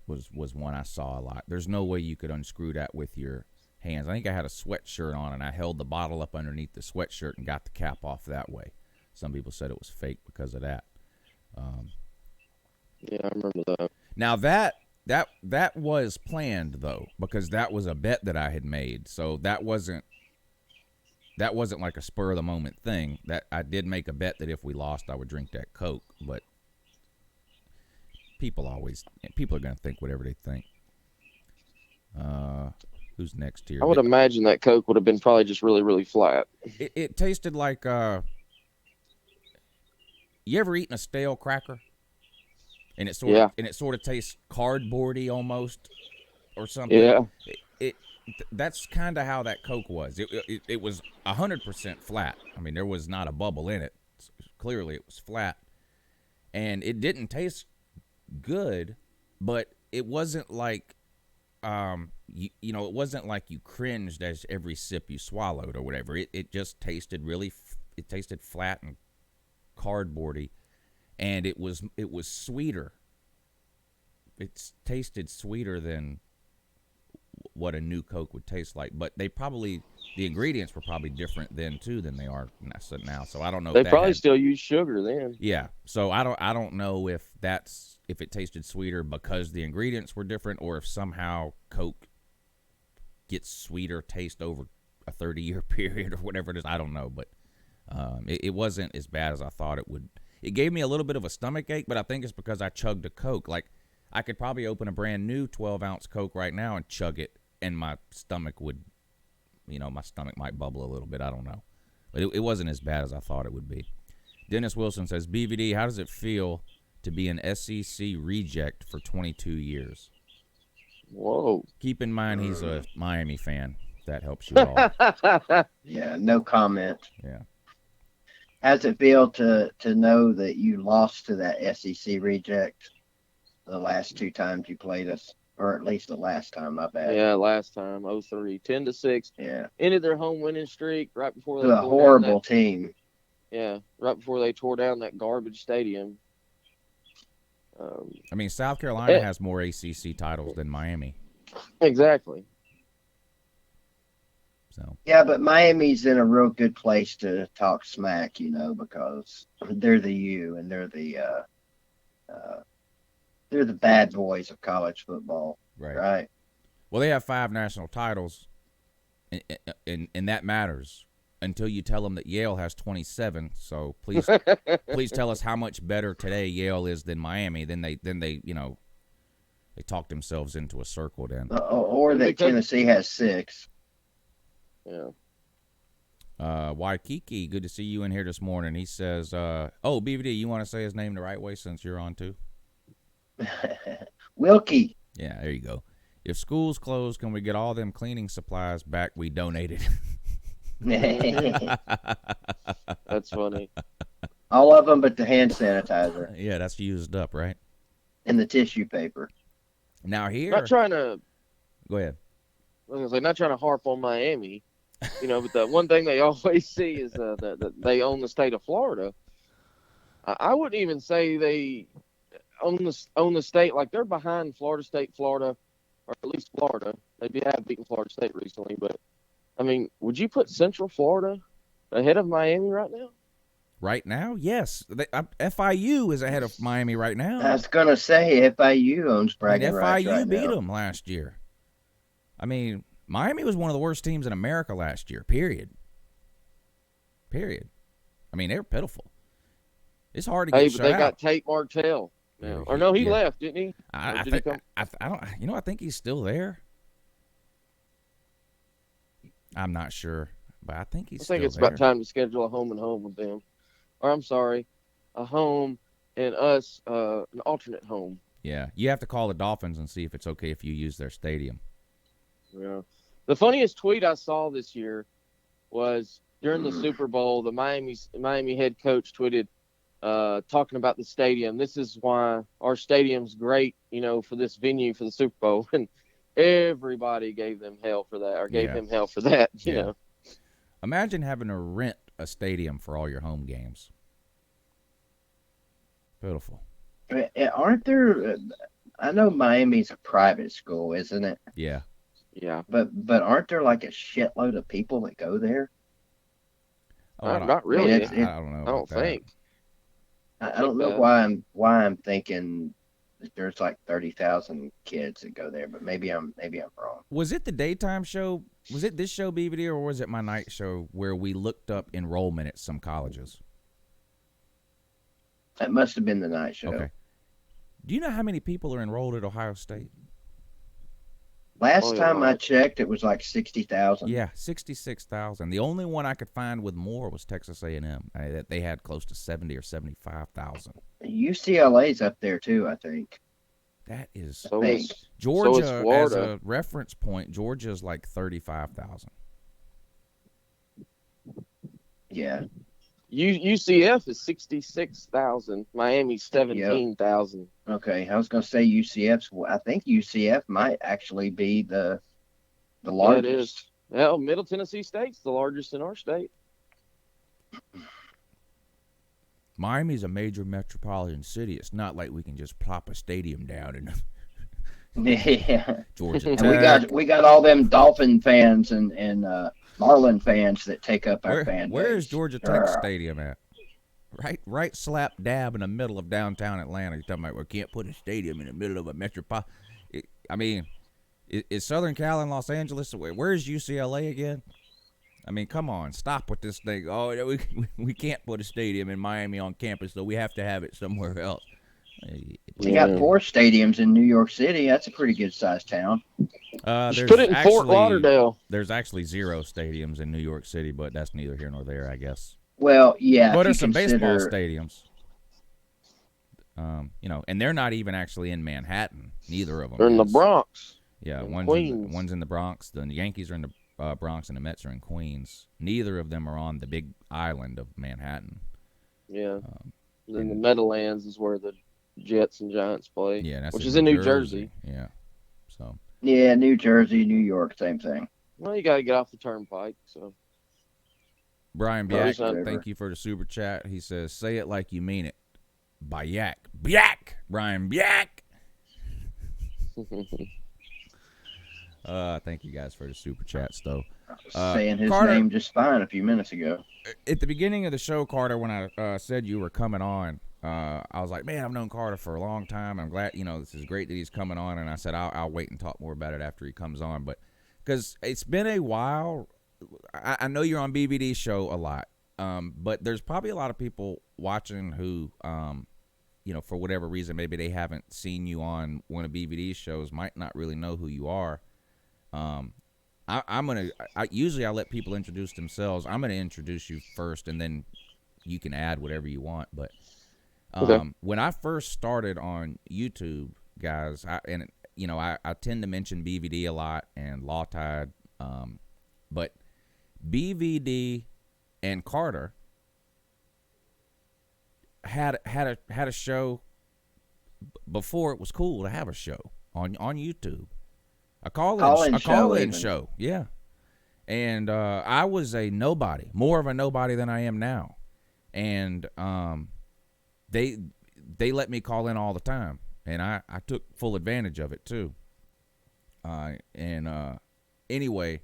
Was one I saw a lot. There's no way you could unscrew that with your hands. I think I had a sweatshirt on and I held the bottle up underneath the sweatshirt and got the cap off that way. Some people said it was fake because of that. Yeah, I remember that. Now that was planned though, because that was a bet that I had made. So that wasn't like a spur of the moment thing. That I did make a bet that if we lost, I would drink that Coke. But people are going to think whatever they think. Who's next here? I would imagine that Coke would have been probably just really, really flat. It tasted like, you ever eaten a stale cracker? And it sort of tastes cardboardy almost, or something. Yeah. That's kind of how that Coke was. It was 100% flat. I mean, there was not a bubble in it. Clearly, it was flat, and it didn't taste good, but it wasn't like, you know, it wasn't like you cringed as every sip you swallowed or whatever. It just tasted it tasted flat and cardboardy, and it was sweeter. It tasted sweeter than what a new Coke would taste like. But the ingredients were probably different then too than they are now. So I don't know. They probably still use sugar then. Yeah. So I don't know if it tasted sweeter because the ingredients were different, or if somehow Coke gets sweeter taste over a 30-year period or whatever it is. I don't know, but it wasn't as bad as I thought it would. It gave me a little bit of a stomach ache, but I think it's because I chugged a Coke. Like, I could probably open a brand new 12-ounce Coke right now and chug it, and my stomach might bubble a little bit. I don't know. But it wasn't as bad as I thought it would be. Dennis Wilson says, BVD, how does it feel to be an SEC reject for 22 years? Whoa. Keep in mind he's a Miami fan. If that helps you at all. Yeah, no comment. Yeah. How does it feel to know that you lost to that SEC reject the last two times you played us? Or at least the last time, my bad. Yeah, last time, 03, 10-6. Yeah. Ended their home winning streak right before they To a horrible team. Yeah, right before they tore down that garbage stadium. I mean, South Carolina has more ACC titles than Miami. Exactly. So. Yeah, but Miami's in a real good place to talk smack, because they're the U and they're the bad boys of college football, right? Well, they have 5 national titles, and that matters until you tell them that Yale has 27. So please tell us how much better today Yale is than Miami. Then they they talked themselves into a circle then. Or that Tennessee has 6. Yeah. Waikiki, good to see you in here this morning. He says, BVD, you want to say his name the right way since you're on too? Wilkie. Yeah, there you go. If school's closed, can we get all them cleaning supplies back we donated? That's funny. All of them but the hand sanitizer. Yeah, that's used up, right? And the tissue paper. Now here. Not trying to. Go ahead. I was gonna say, not trying to harp on Miami, but the one thing they always see is that they own the state of Florida. I wouldn't even say they own the state, like they're behind Florida State, Florida, or at least Florida. They have beaten Florida State recently, but I mean, would you put Central Florida ahead of Miami right now? Right now, yes. FIU is ahead of Miami right now. I was gonna say FIU owns bragging rights right FIU beat now. them last year. I mean, Miami was one of the worst teams in America last year. Period. I mean, they were pitiful. It's hard to get shut out. Hey, but they got Tate Martell. Yeah. Or no, he left, didn't he? I don't. I think he's still there. I'm not sure, but I think he's. I think it's about time to schedule a home and home with them, or I'm sorry, a home and us an alternate home. Yeah, you have to call the Dolphins and see if it's okay if you use their stadium. Yeah, the funniest tweet I saw this year was during the Super Bowl. The Miami head coach tweeted, talking about the stadium. This is why our stadium's great, for this venue for the Super Bowl. And everybody gave them hell for that, or gave him hell for that, you know. Imagine having to rent a stadium for all your home games. Beautiful. Aren't there, I know Miami's a private school, isn't it? Yeah. Yeah. But aren't there like a shitload of people that go there? Not really. I don't know. I don't think. I don't know why I'm thinking that there's like 30,000 kids that go there, but maybe I'm wrong. Was it the daytime show? Was it this show, BVD, or was it my night show where we looked up enrollment at some colleges? That must have been the night show. Okay. Do you know how many people are enrolled at Ohio State? Last time I checked, it was like 60,000. Yeah, 66,000. The only one I could find with more was Texas A&M. They had close to 70 or 75,000. UCLA's up there too, I think. That is Georgia as a reference point. Georgia's like 35,000. Yeah. UCF is 66,000. Miami's 17,000. Okay, I was going to say UCF's. I think UCF might actually be the largest. Yeah, it is. Well, Middle Tennessee State's the largest in our state. Miami's a major metropolitan city. It's not like we can just plop a stadium down in Yeah, Georgia and Tech. we got all them Dolphin fans and Marlin fans that take up our fan base. Where is Georgia Tech Stadium at? Right slap dab in the middle of downtown Atlanta. You're talking about we can't put a stadium in the middle of a metropolitan. I mean, is Southern Cal and Los Angeles? Where's UCLA again? I mean, come on, stop with this thing. Oh, we can't put a stadium in Miami on campus, so we have to have it somewhere else. We got 4 stadiums in New York City. That's a pretty good sized town. Just put it in Fort Lauderdale. There's actually 0 stadiums in New York City, but that's neither here nor there, I guess. Well, yeah. But there's some baseball stadiums. And they're not even actually in Manhattan. Neither of them. They're in the Bronx. Yeah, Queens. One's in the Bronx. The Yankees are in the Bronx, and the Mets are in Queens. Neither of them are on the big island of Manhattan. Yeah. Then the Meadowlands is where the Jets and Giants play. Yeah, that's which is in New Jersey. Yeah. So. Yeah, New Jersey, New York, same thing. Well, you got to get off the turnpike. So. Brian Biak, thank you for the super chat. He says, "Say it like you mean it." Biak, Brian Biak. Thank you guys for the super chats, though. Saying his Carter, name just fine a few minutes ago. At the beginning of the show, Carter, when I said you were coming on, I was like, man, I've known Carter for a long time. I'm glad, this is great that he's coming on. And I said, I'll wait and talk more about it after he comes on. But because it's been a while, I know you're on BVD's show a lot, but there's probably a lot of people watching who, for whatever reason, maybe they haven't seen you on one of BVD's shows, might not really know who you are. Usually I let people introduce themselves. I'm going to introduce you first, and then you can add whatever you want. But when I first started on YouTube, guys, I tend to mention BVD a lot and Law Tide, but BVD and Carter had a show before it was cool to have a show on YouTube. A call-in show, yeah. And I was a nobody, more of a nobody than I am now. And they let me call in all the time, and I took full advantage of it too. Anyway,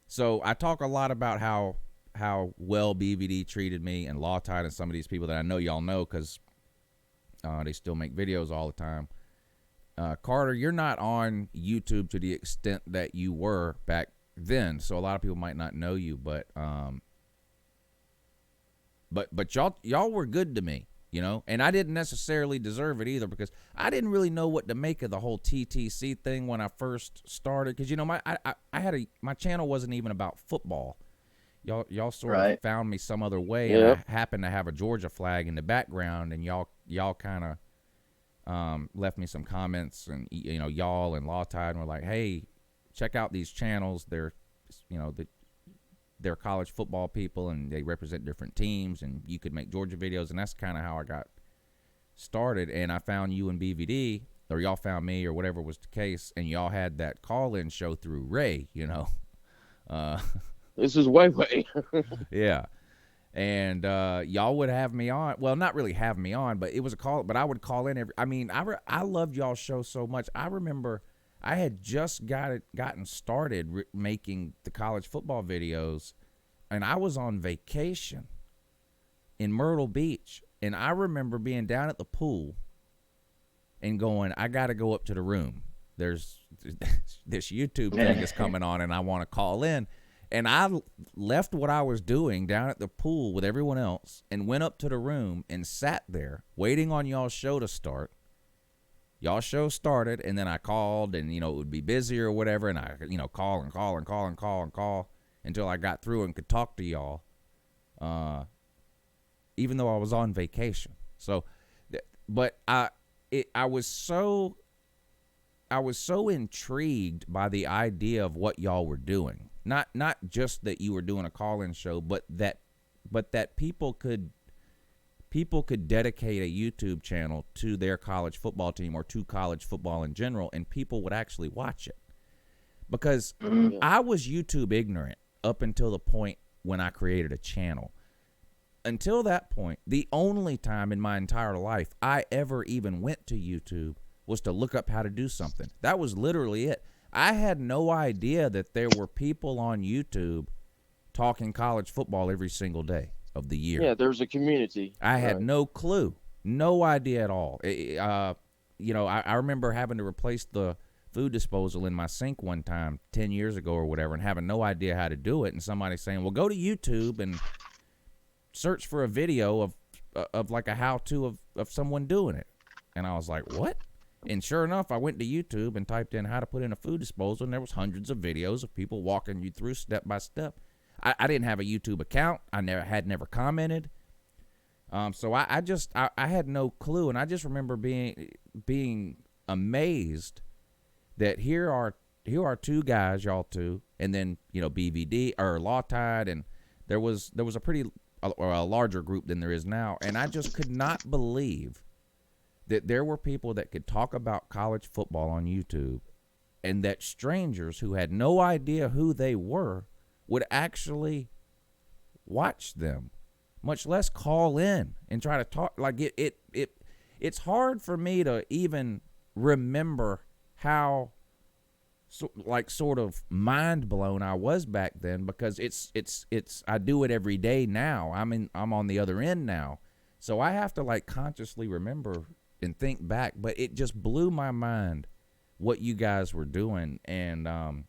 so I talk a lot about how well BVD treated me and Law Tide and some of these people that I know y'all know because they still make videos all the time. Carter, you're not on YouTube to the extent that you were back then, so a lot of people might not know you, but y'all were good to me, and I didn't necessarily deserve it either because I didn't really know what to make of the whole TTC thing when I first started because my channel wasn't even about football. Y'all sort of found me some other way, and I happened to have a Georgia flag in the background, and y'all kind of left me some comments, and y'all and Law Tide, and were like, hey, check out these channels. They're they're college football people, and they represent different teams, and you could make Georgia videos, and that's kind of how I got started. And I found you and BVD, or y'all found me, or whatever was the case, and y'all had that call-in show through Ray, This is way. Yeah. And y'all would have me on. Well, not really have me on, but it was a call. But I would call in I loved y'all's show so much. I remember I had just gotten started making the college football videos, and I was on vacation in Myrtle Beach. And I remember being down at the pool and going, I got to go up to the room. There's this YouTube thing is coming on, and I want to call in. And I left what I was doing down at the pool with everyone else and went up to the room and sat there waiting on y'all's show to start. Y'all's show started, and then I called, and, it would be busy or whatever, and I, call until I got through and could talk to y'all, even though I was on vacation. So, but I was so intrigued by the idea of what y'all were doing. Not just that you were doing a call-in show, but that but that people could dedicate a YouTube channel to their college football team or to college football in general, and people would actually watch it. Because I was YouTube ignorant up until the point when I created a channel. Until that point, the only time in my entire life I ever even went to YouTube was to look up how to do something. That was literally it. I had no idea that there were people on YouTube talking college football every single day of the year. Yeah, there's a community. I had no clue, no idea at all. I remember having to replace the food disposal in my sink one time 10 years ago or whatever, and having no idea how to do it, and somebody saying, well, go to YouTube and search for a video of like a how-to of someone doing it. And I was like, what? And sure enough, I went to YouTube and typed in how to put in a food disposal, and there was hundreds of videos of people walking you through step by step. I didn't have a YouTube account. I never commented. So I had no clue, and I just remember being amazed that here are two guys, y'all two, and then BVD or Law Tide, and there was a larger group than there is now, and I just could not believe that there were people that could talk about college football on YouTube, and that strangers who had no idea who they were would actually watch them, much less call in and try to talk. Like it's hard for me to even remember how sort of mind blown I was back then, because it's I do it every day now. I'm on the other end now, so I have to like consciously remember and think back. But it just blew my mind what you guys were doing, and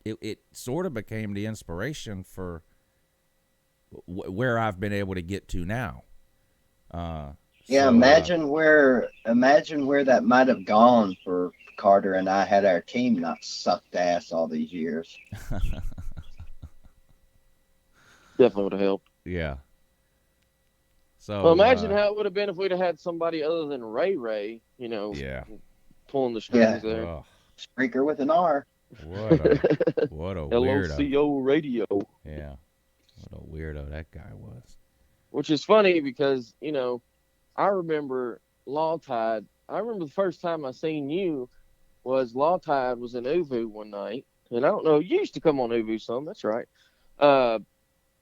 it sort of became the inspiration for where I've been able to get to now. Imagine where that might have gone for Carter and I had our team not sucked ass all these years. Definitely would have helped. Yeah. So well, imagine how it would have been if we'd have had somebody other than Ray, pulling the strings there. Oh. Spreaker with an R. What a weirdo. LOCO radio. Yeah. What a weirdo that guy was. Which is funny because, I remember Law Tide. I remember the first time I seen you was Law Tide was in Uvu one night. And I don't know, you used to come on Uvu some, that's right.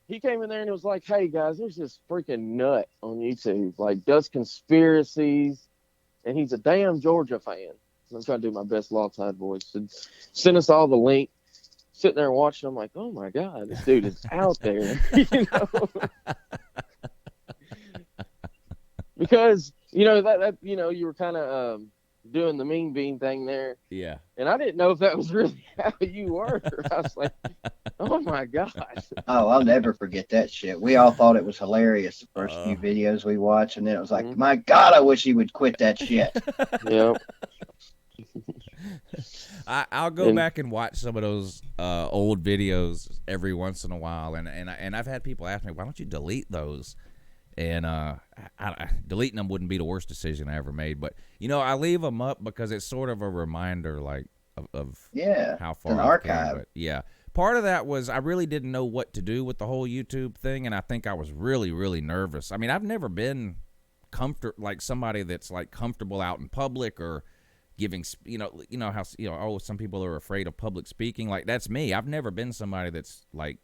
He came in there and it was like, hey guys, there's this freaking nut on YouTube, like does conspiracies, and he's a damn Georgia fan. I'm trying to do my best Law Tide voice. And sent us all the link. Sitting there watching, I'm like, oh my God, this dude is out there. Because, that you were kind of doing the mean bean thing there. Yeah. And I didn't know if that was really how you were. I was like, oh my gosh. Oh, I'll never forget that shit. We all thought it was hilarious the first few videos we watched, and then it was like, my God, I wish he would quit that shit. Yep. I'll go back and watch some of those old videos every once in a while, and I've had people ask me, why don't you delete those? And deleting them wouldn't be the worst decision I ever made, but I leave them up because it's sort of a reminder, like of how far an I've archive. came. But yeah, part of that was I really didn't know what to do with the whole YouTube thing, and I think I was really, really nervous. I mean, I've never been like somebody that's like comfortable out in public or giving, how some people are afraid of public speaking. Like that's me. I've never been somebody that's like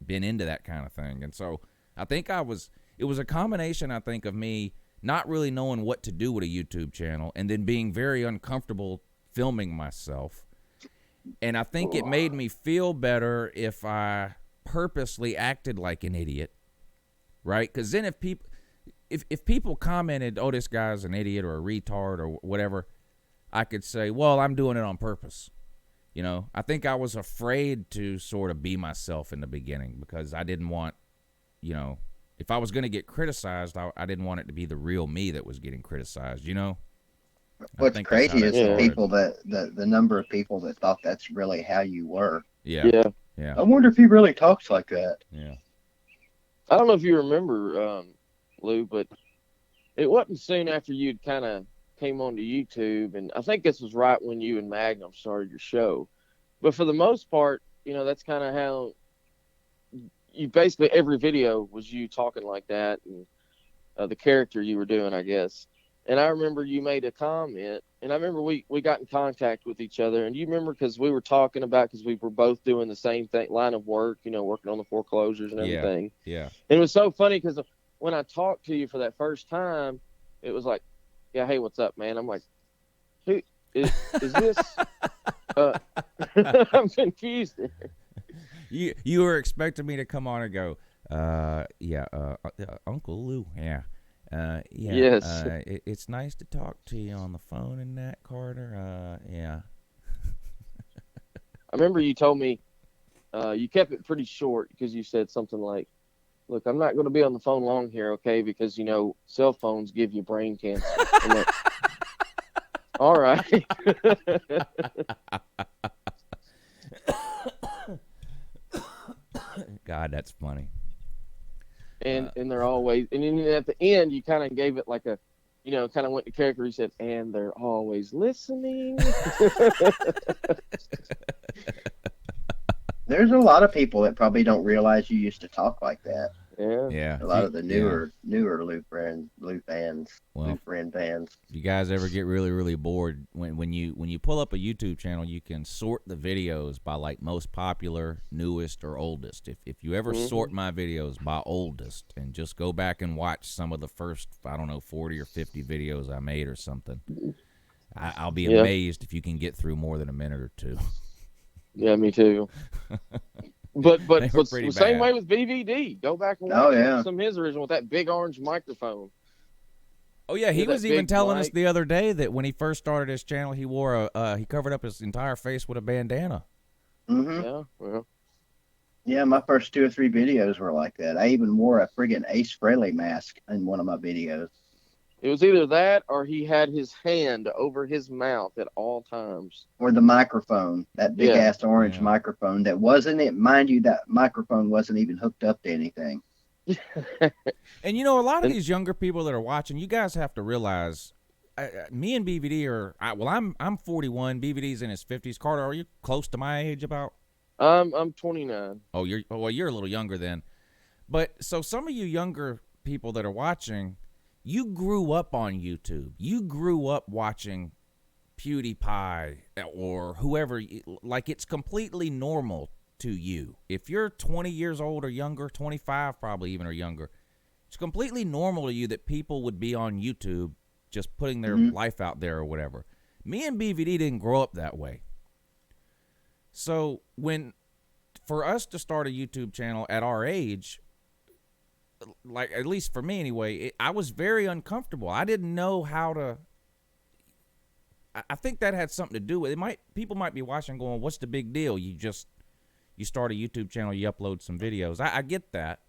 been into that kind of thing, and so I think it was a combination, I think, of me not really knowing what to do with a YouTube channel and then being very uncomfortable filming myself. And I think it made me feel better if I purposely acted like an idiot, right? Because then if people commented, oh, this guy's an idiot or a retard or whatever, I could say, well, I'm doing it on purpose. I think I was afraid to sort of be myself in the beginning because I didn't want, if I was going to get criticized, I didn't want it to be the real me that was getting criticized, What's crazy is the people the number of people that thought that's really how you were. Yeah. I wonder if he really talks like that. Yeah. I don't know if you remember, Lou, but it wasn't soon after you'd kind of came onto YouTube, and I think this was right when you and Magnum started your show. But for the most part, that's kind of how you basically every video was you talking like that, and the character you were doing, I guess. And I remember you made a comment, and I remember we got in contact with each other. And you remember because we were talking about, because we were both doing the same thing, line of work, working on the foreclosures and everything. Yeah. And it was so funny because when I talked to you for that first time, it was like, yeah, hey, what's up, man? I'm like, who is this? I'm confused. You were expecting me to come on and go, Uncle Lou, yeah. Yes. It's nice to talk to you on the phone and that, Carter. Yeah. I remember you told me, you kept it pretty short because you said something like, look, I'm not going to be on the phone long here, okay? Because, cell phones give you brain cancer. I'm like, all right. God, that's funny. And they're always, and then at the end, you kind of gave it like a, kind of went to character. You said, and they're always listening. There's a lot of people that probably don't realize you used to talk like that. Yeah. A lot of the newer Lou fans, Well, Lou friend fans. If you guys ever get really, really bored, when you pull up a YouTube channel, you can sort the videos by like most popular, newest, or oldest. If you ever sort my videos by oldest and just go back and watch some of the first, 40 or 50 videos I made or something, I'll be amazed if you can get through more than a minute or two. Yeah, me too. But the same bad. way with BVD. Go back and watch some of his original with that big orange microphone. Oh yeah, he was even telling us mic. the other day that when he first started his channel, he wore he covered up his entire face with a bandana. Mm-hmm. Yeah, well. Yeah, my first 2 or 3 videos were like that. I even wore a friggin' Ace Frehley mask in one of my videos. It was either that or he had his hand over his mouth at all times. Or the microphone, that big ass orange microphone that wasn't it. Mind you, that microphone wasn't even hooked up to anything. And a lot of these younger people that are watching, you guys have to realize, me and BVD are. I'm 41. BVD's in his 50s. Carter, are you close to my age about? I'm 29. Oh, you're a little younger then. But so some of you younger people that are watching, you grew up on YouTube. You grew up watching PewDiePie or whoever. Like, it's completely normal to you. If you're 20 years old or younger, 25 probably even or younger, it's completely normal to you that people would be on YouTube just putting their life out there or whatever. Me and BVD didn't grow up that way. So for us to start a YouTube channel at our age, like, at least for me anyway, I was very uncomfortable. I didn't know how to. I think that had something to do with it. People might be watching going, what's the big deal? You start a YouTube channel, you upload some videos. I get that.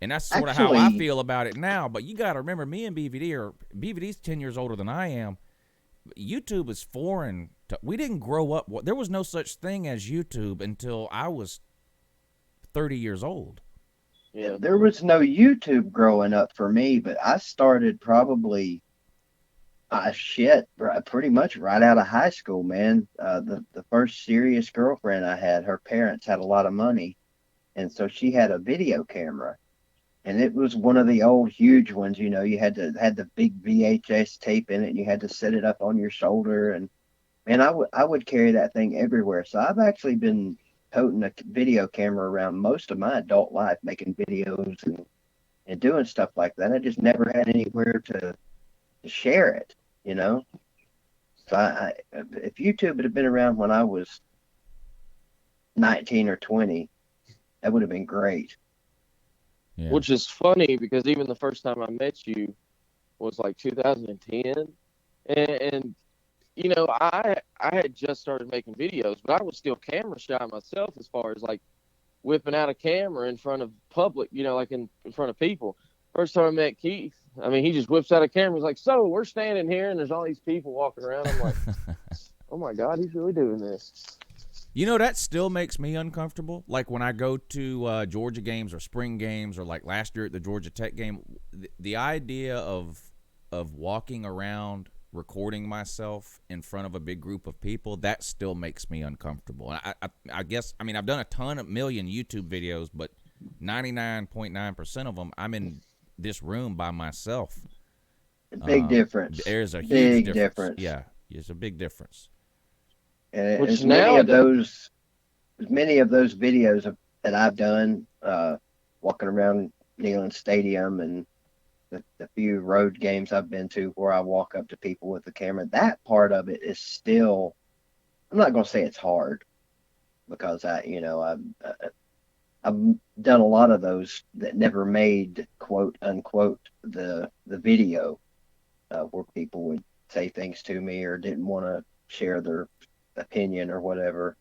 And that's sort of how I feel about it now. But you got to remember, me and BVD's 10 years older than I am. YouTube is foreign. We didn't grow up. There was no such thing as YouTube until I was 30 years old. Yeah, there was no YouTube growing up for me, but I started probably pretty much right out of high school, man. The first serious girlfriend I had, her parents had a lot of money, and so she had a video camera, and it was one of the old huge ones. You had the big VHS tape in it, and you had to set it up on your shoulder, and I would carry that thing everywhere. So I've actually been toting a video camera around most of my adult life, making videos and doing stuff like that. I just never had anywhere to share it, So if YouTube had been around when I was 19 or 20, that would have been great. Yeah. Which is funny because even the first time I met you was like 2010, and I had just started making videos, but I was still camera shy myself as far as like whipping out a camera in front of public, like in front of people. First time I met Keith, he just whips out a camera. He's like, so we're standing here and there's all these people walking around. I'm like, oh my God, he's really doing this. That still makes me uncomfortable. Like when I go to Georgia games or spring games or like last year at the Georgia Tech game, the idea of walking around recording myself in front of a big group of people, that still makes me uncomfortable. And I guess I've done a million YouTube videos, but 99.9% of them, I'm in this room by myself. Big difference. There's a huge big difference. Yeah, there's a big difference. And Which as now many of those videos that I've done, walking around Neyland Stadium and the few road games I've been to where I walk up to people with the camera, that part of it is still, I'm not going to say it's hard, because I've done a lot of those that never made quote unquote the video, where people would say things to me or didn't want to share their opinion or whatever.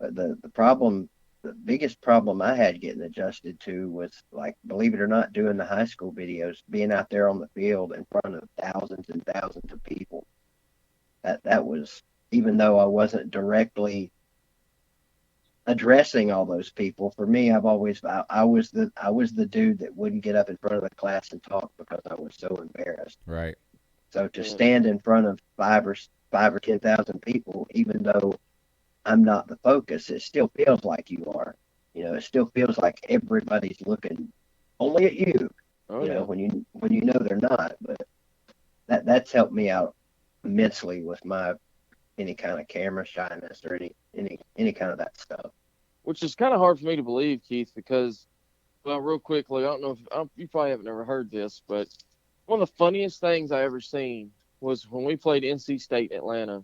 But the biggest problem I had getting adjusted to was, like, believe it or not, doing the high school videos, being out there on the field in front of thousands and thousands of people. That was, even though I wasn't directly addressing all those people, for me, I was the dude that wouldn't get up in front of the class and talk because I was so embarrassed. Right. So to stand in front of 5 or 10,000 people, even though I'm not the focus, it still feels like you are. It still feels like everybody's looking only at you. When you know they're not. But that's helped me out immensely with my any kind of camera shyness or any kind of that stuff. Which is kind of hard for me to believe, Keith, because, well, real quickly, I don't know if you probably haven't ever heard this, but one of the funniest things I ever seen was when we played NC State in Atlanta.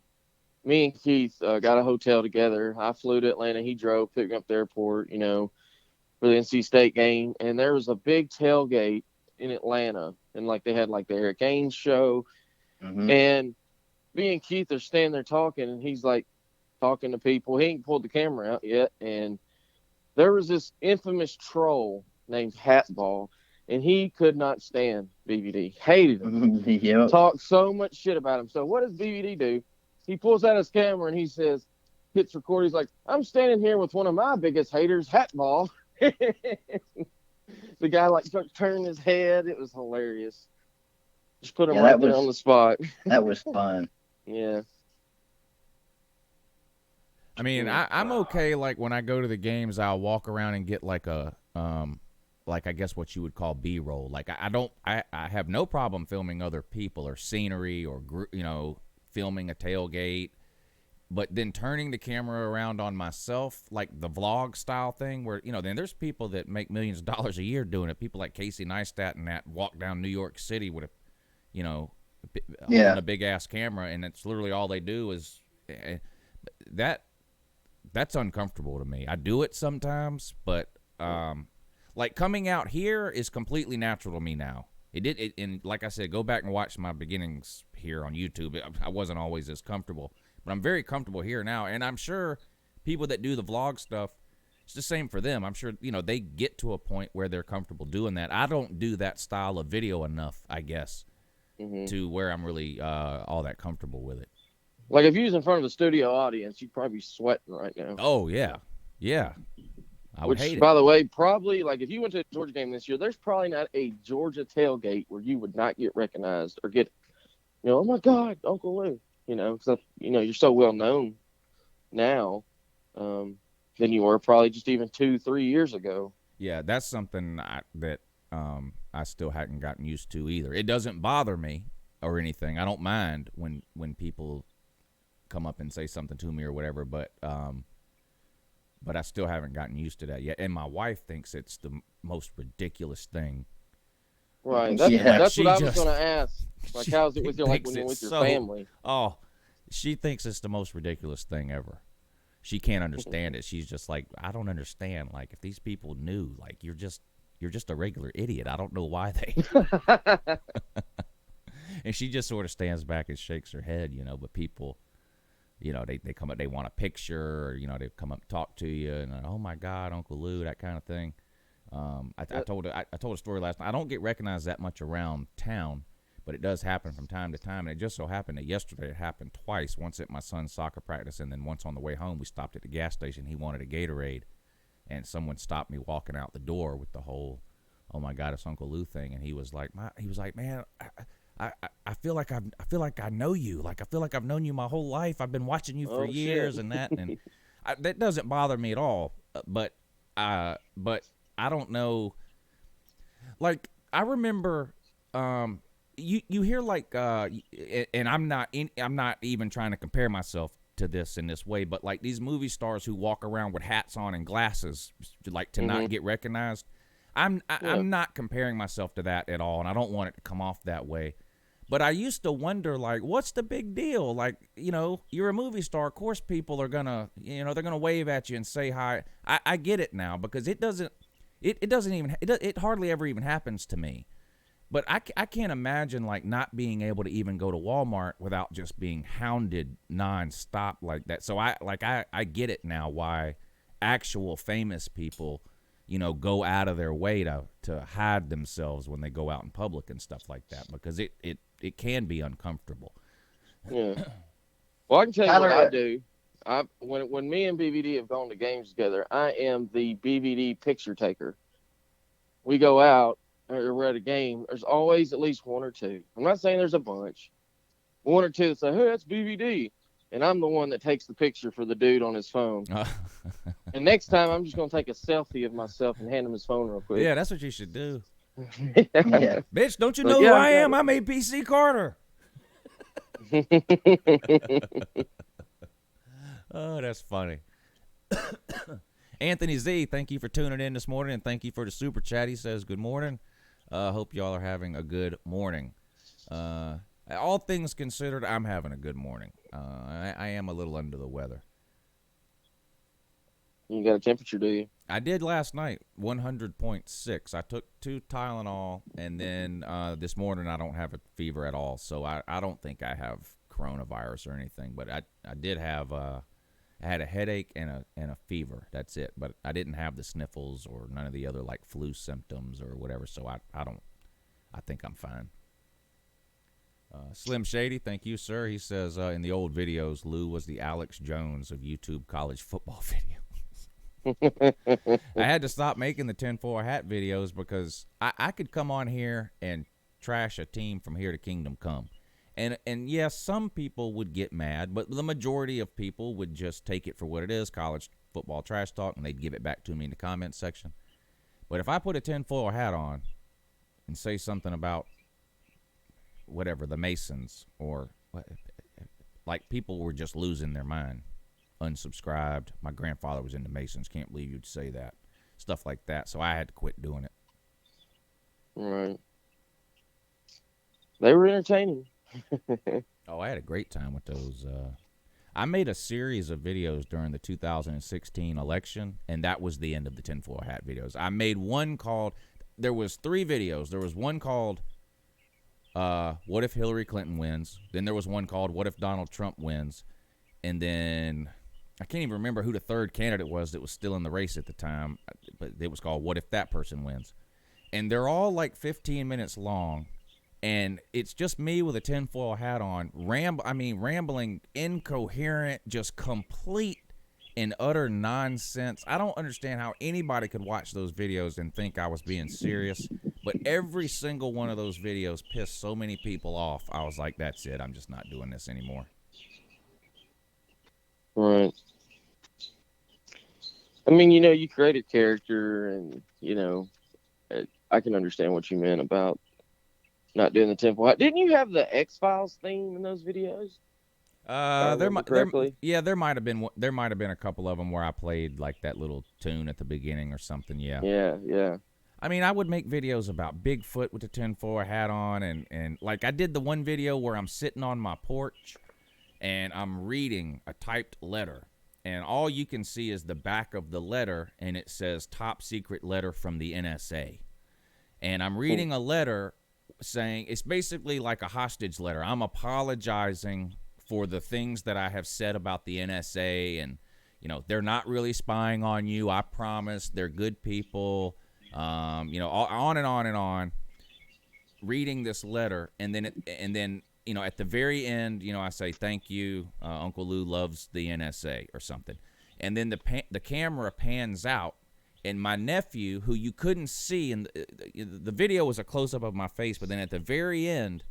Me and Keith got a hotel together. I flew to Atlanta. He drove, picked me up at the airport, for the NC State game. And there was a big tailgate in Atlanta. And, they had, the Eric Ainge show. Mm-hmm. And me and Keith are standing there talking, and he's, talking to people. He ain't pulled the camera out yet. And there was this infamous troll named Hatball, and he could not stand BVD. Hated him. Yep. Talked so much shit about him. So what does BVD do? He pulls out his camera and he says, hits record. He's like, I'm standing here with one of my biggest haters, Hatball. The guy starts turning his head. It was hilarious. Just put him right there on the spot. That was fun. Yeah. I mean, I'm okay. When I go to the games, I'll walk around and get I guess what you would call B-roll. I have no problem filming other people or scenery or filming a tailgate, but then turning the camera around on myself, like the vlog style thing, where then there's people that make millions of dollars a year doing it. People like Casey Neistat and that walk down New York City with holding a big ass camera, and it's literally all they do is that's uncomfortable to me. I do it sometimes, but coming out here is completely natural to me now. And like I said, go back and watch my beginnings here on YouTube. I wasn't always as comfortable, but I'm very comfortable here now. And I'm sure people that do the vlog stuff, it's the same for them. I'm sure, they get to a point where they're comfortable doing that. I don't do that style of video enough, I guess, to where I'm really all that comfortable with it. If you was in front of a studio audience, you'd probably be sweating right now. Oh, yeah. Yeah. I would hate it. By the way, probably, if you went to a Georgia game this year, there's probably not a Georgia tailgate where you would not get recognized or get, oh, my God, Uncle Lou, because, you're so well known now than you were probably just even 2-3 years ago. Yeah, that's something that I still hadn't gotten used to either. It doesn't bother me or anything. I don't mind when people come up and say something to me or whatever, but I still haven't gotten used to that yet. And my wife thinks it's the most ridiculous thing. Right. That's what I was going to ask. How's it with you, when you're with your family? Oh, she thinks it's the most ridiculous thing ever. She can't understand it. She's just like, I don't understand. If these people knew, you're just a regular idiot. I don't know why they. And she just sort of stands back and shakes her head, but people, they come up, they want a picture, or, they come up and talk to you, and oh my God, Uncle Lou, that kind of thing. I told a story last night. I don't get recognized that much around town, but it does happen from time to time. And it just so happened that yesterday it happened twice. Once at my son's soccer practice, and then once on the way home. We stopped at the gas station. He wanted a Gatorade, and someone stopped me walking out the door with the whole, oh my God, it's Uncle Lou thing. And he was like, man, I feel like I know you. I feel like I've known you my whole life. I've been watching you for years, and that, and that doesn't bother me at all. But I don't know. Like, I remember, you hear like, and I'm not even trying to compare myself to this in this way, but like these movie stars who walk around with hats on and glasses, like to not get recognized. I'm not comparing myself to that at all, and I don't want it to come off that way. But I used to wonder, like, what's the big deal? Like, you know, you're a movie star. Of course, people are gonna, you know, they're gonna wave at you and say hi. I get it now because it hardly ever even happens to me. But I can't imagine, like, not being able to even go to Walmart without just being hounded nonstop like that. So I get it now why actual famous people, you know, go out of their way to hide themselves when they go out in public and stuff like that, because it can be uncomfortable. Yeah. Well, I can tell you Tyler, what I do. When me and BVD have gone to games together, I am the BVD picture taker. We go out, or we're at a game, there's always at least one or two. I'm not saying there's a bunch. One or two that say, hey, that's BVD. And I'm the one that takes the picture for the dude on his phone. And next time, I'm just going to take a selfie of myself and hand him his phone real quick. Yeah, that's what you should do. Yeah. Bitch, don't you know who I am? I'm APC Carter. Oh, that's funny. Anthony Z, thank you for tuning in this morning, and thank you for the super chat. He says, good morning. Hope y'all are having a good morning. All things considered, I'm having a good morning. I am a little under the weather. You got a temperature, do you? I did last night, 100.6. I took 2 Tylenol, and then this morning I don't have a fever at all, so I don't think I have coronavirus or anything. But I did have I had a headache and a fever. That's it. But I didn't have the sniffles or none of the other like flu symptoms or whatever. So I think I'm fine. Slim Shady, thank you, sir. He says in the old videos, Lou was the Alex Jones of YouTube college football videos. I had to stop making the 10-4 hat videos because I could come on here and trash a team from here to kingdom come. And yes, some people would get mad, but the majority of people would just take it for what it is, college football trash talk, and they'd give it back to me in the comments section. But if I put a 10-4 hat on and say something about whatever, the Masons, or like people were just losing their mind, unsubscribed, my grandfather was in the Masons, can't believe you'd say that, stuff like that. So I had to quit doing it. Right. They were entertaining. Oh, I had a great time with those. I made a series of videos during the 2016 election, and that was the end of the 10-4 hat videos. I made one called, there was 3 videos. There was one called What If Hillary Clinton Wins? Then there was one called What If Donald Trump Wins? And then I can't even remember who the third candidate was that was still in the race at the time, but it was called What If That Person Wins? And they're all like 15 minutes long. And it's just me with a tinfoil hat on, rambling, incoherent, just complete and utter nonsense. I don't understand how anybody could watch those videos and think I was being serious. But every single one of those videos pissed so many people off. I was like, that's it. I'm just not doing this anymore. Right. I mean, you know, you created character, and, you know, I can understand what you meant about not doing the 10-4. Didn't you have the X-Files theme in those videos? There might have been a couple of them where I played like that little tune at the beginning or something. Yeah. I mean, I would make videos about Bigfoot with the 10-4 hat on, and like I did the one video where I'm sitting on my porch and I'm reading a typed letter, and all you can see is the back of the letter, and it says top secret letter from the NSA. And I'm reading a letter saying, it's basically like a hostage letter. I'm apologizing for the things that I have said about the NSA, and, you know, they're not really spying on you. I promise. They're good people. You know, on and on and on. Reading this letter, and then, you know, at the very end, you know, I say, thank you, Uncle Lou loves the NSA or something. And then the camera pans out, and my nephew, who you couldn't see, and the video was a close-up of my face, but then at the very end,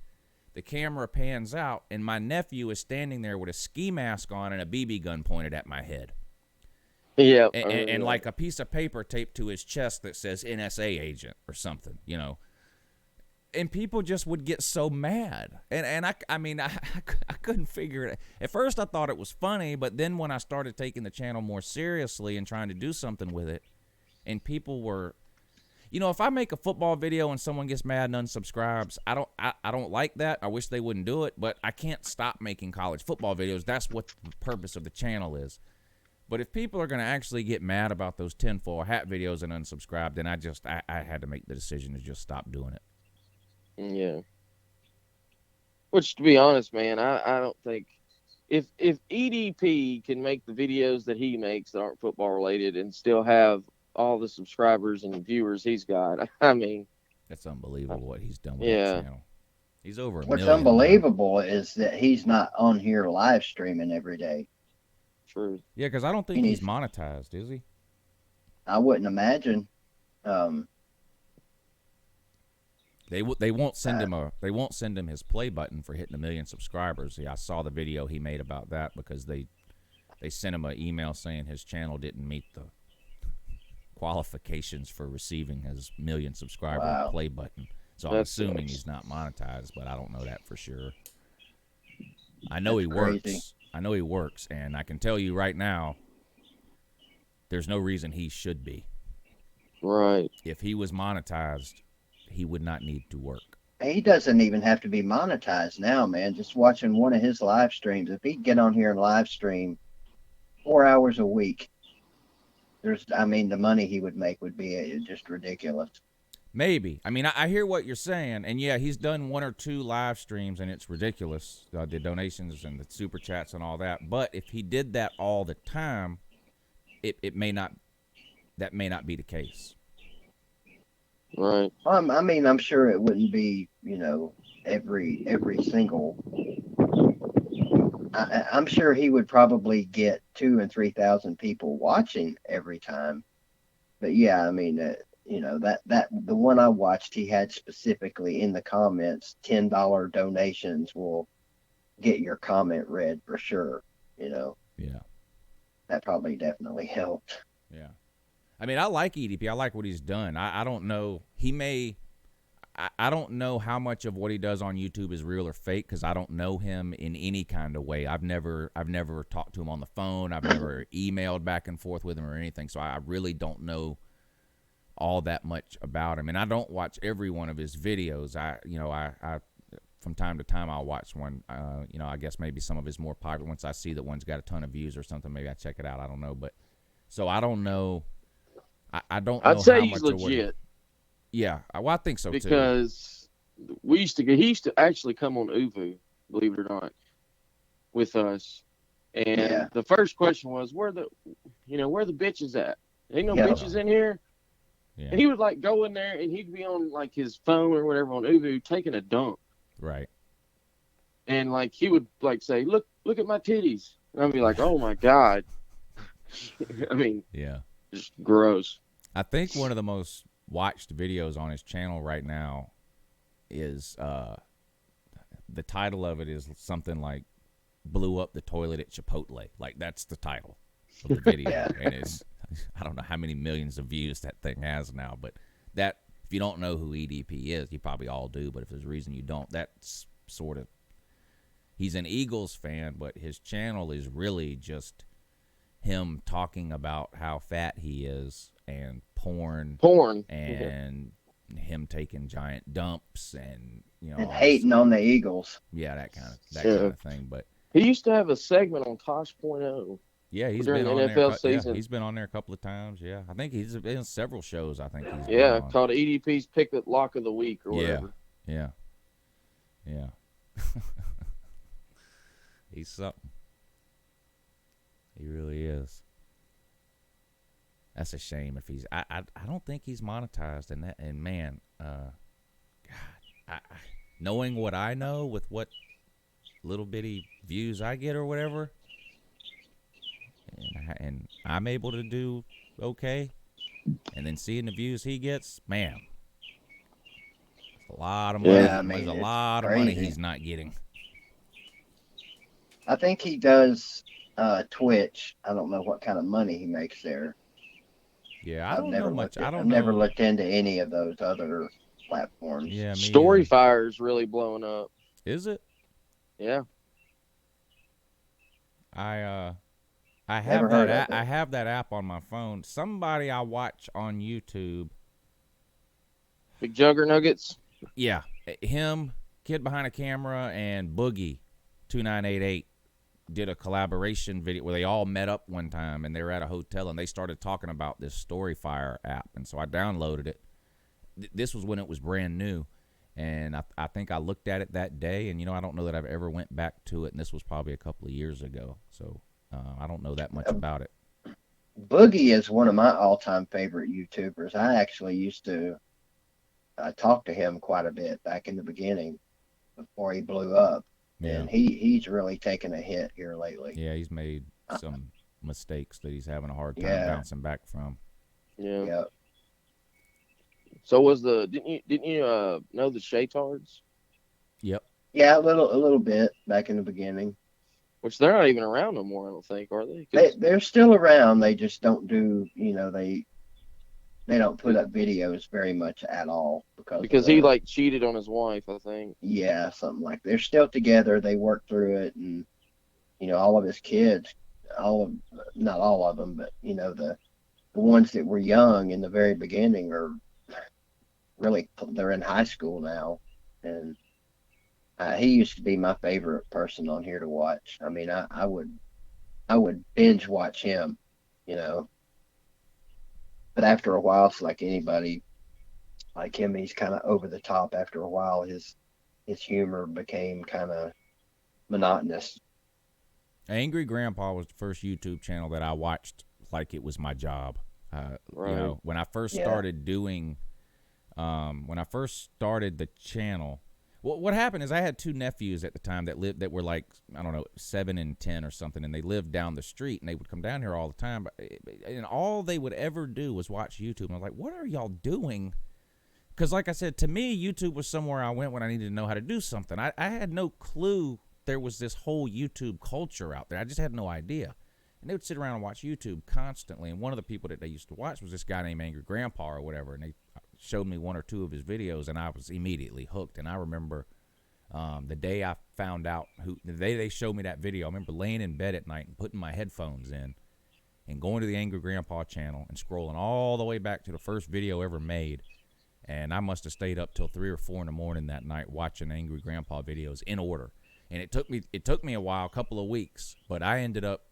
the camera pans out, and my nephew is standing there with a ski mask on and a BB gun pointed at my head. Yeah, and like a piece of paper taped to his chest that says NSA agent or something, you know. And people just would get so mad. And I mean, I couldn't figure it. At first I thought it was funny, but then when I started taking the channel more seriously and trying to do something with it, and people were, you know, if I make a football video and someone gets mad and unsubscribes, I don't like that. I wish they wouldn't do it, but I can't stop making college football videos. That's what the purpose of the channel is. But if people are going to actually get mad about those tinfoil hat videos and unsubscribe, then I had to make the decision to just stop doing it. Yeah. Which, to be honest, man, I don't think if EDP can make the videos that he makes that aren't football related and still have all the subscribers and viewers he's got, I mean, that's unbelievable what he's done with yeah. that channel. He's over a What's million unbelievable is that he's not on here live streaming every day. True. Yeah, because I don't think he's monetized, is he? I wouldn't imagine. They won't send him his play button for hitting 1 million subscribers. Yeah, I saw the video he made about that because they sent him an email saying his channel didn't meet the qualifications for receiving his 1 million subscriber play button. So I'm assuming he's not monetized, but I don't know that for sure. I know he works. I know he works, and I can tell you right now, there's no reason he should be. Right. If he was monetized, he would not need to work. He doesn't even have to be monetized now, man. Just watching one of his live streams. If he could get on here and live stream 4 hours a week, the money he would make would be just ridiculous. Maybe. I mean, I hear what you're saying, and yeah, he's done 1 or 2 live streams, and it's ridiculous, the donations and the super chats and all that. But if he did that all the time, that may not be the case. Right. I'm sure it wouldn't be, every single. I'm sure he would probably get 2,000 and 3,000 people watching every time. But yeah, I mean, that the one I watched, he had specifically in the comments, $10 donations will get your comment read for sure. Yeah. That probably definitely helped. Yeah. I mean, I like EDP. I like what he's done. I don't know. I don't know how much of what he does on YouTube is real or fake because I don't know him in any kind of way. I've never talked to him on the phone. I've never emailed back and forth with him or anything. So I really don't know all that much about him. And I don't watch every one of his videos. I from time to time I'll watch one. I guess maybe some of his more popular. Once I see that one's got a ton of views or something, maybe I check it out. I don't know. But so I don't know. I don't know. I'd say how he's much legit. Yeah, well, I think so too. Because he used to actually come on Uvu, believe it or not, with us. And the first question was, where the bitches at? Ain't no bitches in here. Yeah. And he would like go in there and he'd be on like his phone or whatever on Uvu taking a dump. Right. And like he would like say, look at my titties. And I'd be like, oh my God. I mean, yeah, just gross. I think one of the most watched videos on his channel right now is the title of it is something like blew up the toilet at Chipotle. Like that's the title of the video. And it's, I don't know how many millions of views that thing has now, but that, if you don't know who EDP is, you probably all do, but if there's a reason you don't, that's sort of, he's an Eagles fan, but his channel is really just him talking about how fat he is and porn and him taking giant dumps and and hating on the Eagles. Yeah, that kind of thing. But he used to have a segment on Tosh.0. Yeah, he's during been the on NFL there. season. Yeah, he's been on there a couple of times. Yeah, I think he's been in several shows. I think he's been on. Called EDP's Pick the Lock of the Week or whatever. Yeah. He's something. He really is. That's a shame if he's. I don't think he's monetized, and man, God, knowing what I know with what little bitty views I get or whatever, and I'm able to do okay, and then seeing the views he gets, man, it's a lot of money. Yeah, there's a lot of money he's not getting. I think he does Twitch. I don't know what kind of money he makes there. Yeah, I don't know much. I I've don't never know. looked into any of those other platforms. Yeah, me Story either. Fire is really blowing up. Is it? Yeah. I I Never have that heard of I it. have that app on my phone. Somebody I watch on YouTube. Big Jugger Nuggets. Yeah, him, Kid Behind a Camera, and Boogie 2988 did a collaboration video where they all met up one time and they were at a hotel and they started talking about this Storyfire app. And so I downloaded it. This was when it was brand new. And I think I looked at it that day, and I don't know that I've ever went back to it. And this was probably a couple of years ago, so I don't know that much about it. Boogie is one of my all-time favorite YouTubers. I actually used to talk to him quite a bit back in the beginning before he blew up. Yeah. And he's really taken a hit here lately. Yeah, he's made some mistakes that he's having a hard time bouncing back from. Yeah. Yep. So didn't you know the Shaytards? Yep. Yeah, a little bit back in the beginning. Which they're not even around no more, I don't think, are they? 'Cause They're still around. They just don't do, they don't put up videos very much at all because he like cheated on his wife, I think. Yeah, something like that. They're still together. They work through it, and all of his kids, not all of them, but the ones that were young in the very beginning are really, they're in high school now, and he used to be my favorite person on here to watch. I mean, I would binge watch him, but after a while, it's like anybody like him, he's kind of over the top. After a while, his humor became kind of monotonous. Angry Grandpa was the first YouTube channel that I watched like it was my job. Right. When I first started doing, when I first started the channel, what happened is I had two nephews at the time that were like, I don't know, 7 and 10 or something, and they lived down the street, and they would come down here all the time, and all they would ever do was watch YouTube. And I was like, what are y'all doing? Because like I said, to me, YouTube was somewhere I went when I needed to know how to do something. I had no clue there was this whole YouTube culture out there. I just had no idea. And they would sit around and watch YouTube constantly. And one of the people that they used to watch was this guy named Angry Grandpa or whatever. And they showed me one or two of his videos, and I was immediately hooked. And I remember the day I found out the day they showed me that video, I remember laying in bed at night and putting my headphones in and going to the Angry Grandpa channel and scrolling all the way back to the first video ever made. And I must have stayed up till 3 or 4 in the morning that night watching Angry Grandpa videos in order. And it took me a while, a couple of weeks, but I ended up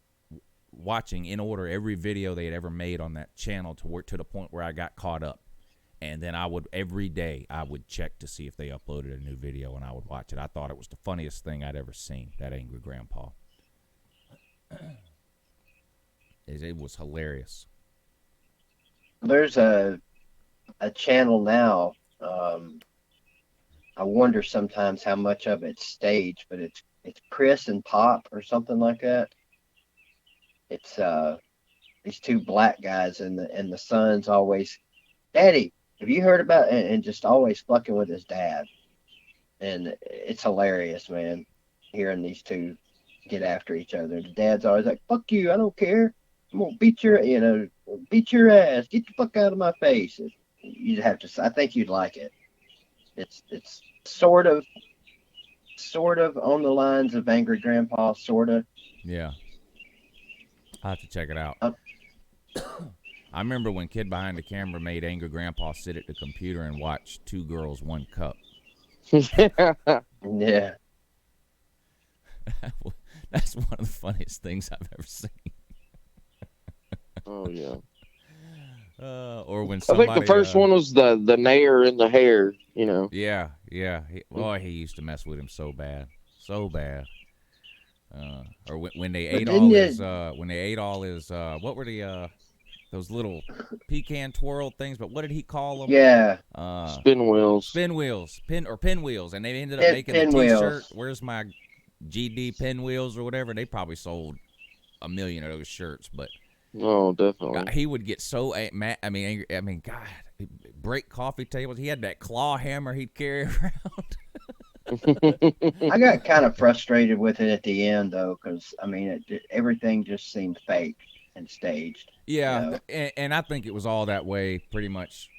watching in order every video they had ever made on that channel to the point where I got caught up. And then every day I would check to see if they uploaded a new video, and I would watch it. I thought it was the funniest thing I'd ever seen, that Angry Grandpa. It was hilarious. There's a channel now. I wonder sometimes how much of it's staged, but it's Chris and Pop or something like that. It's these two black guys, and the son's always, Daddy, have you heard about, and just always fucking with his dad. And it's hilarious, man, hearing these two get after each other. The dad's always like, fuck you, I don't care. I'm gonna beat your ass. Get the fuck out of my face. You'd have to, I think you'd like it. It's sort of on the lines of Angry Grandpa, sort of. Yeah. I'll have to check it out. I remember when Kid Behind the Camera made Angry Grandpa sit at the computer and watch 2 Girls, 1 Cup. Yeah. That's one of the funniest things I've ever seen. Oh yeah. Or when somebody, I think the first one was the nair in the hair, Yeah. He used to mess with him so bad. Or when they ate all his what were the those little pecan twirl things, but what did he call them? Yeah. Pinwheels, and they ended up making a pinwheels. T-shirt. Where's my GD pinwheels or whatever? They probably sold 1 million of those shirts, but oh, definitely. God, he would get so mad. Angry. God, he'd break coffee tables. He had that claw hammer he'd carry around. I got kind of frustrated with it at the end, though, because I mean, everything just seemed fake and staged. Yeah, and I think it was all that way pretty much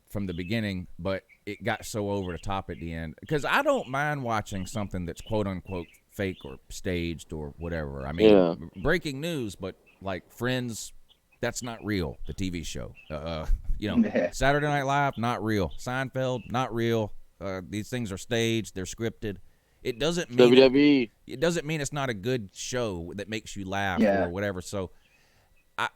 from the beginning, but it got so over the top at the end. Because I don't mind watching something that's quote unquote fake or staged or whatever. I mean, breaking news, but like Friends, that's not real. The TV show, Saturday Night Live, not real. Seinfeld, not real. These things are staged. They're scripted. It doesn't mean WWE. It doesn't mean it's not a good show that makes you laugh or whatever. So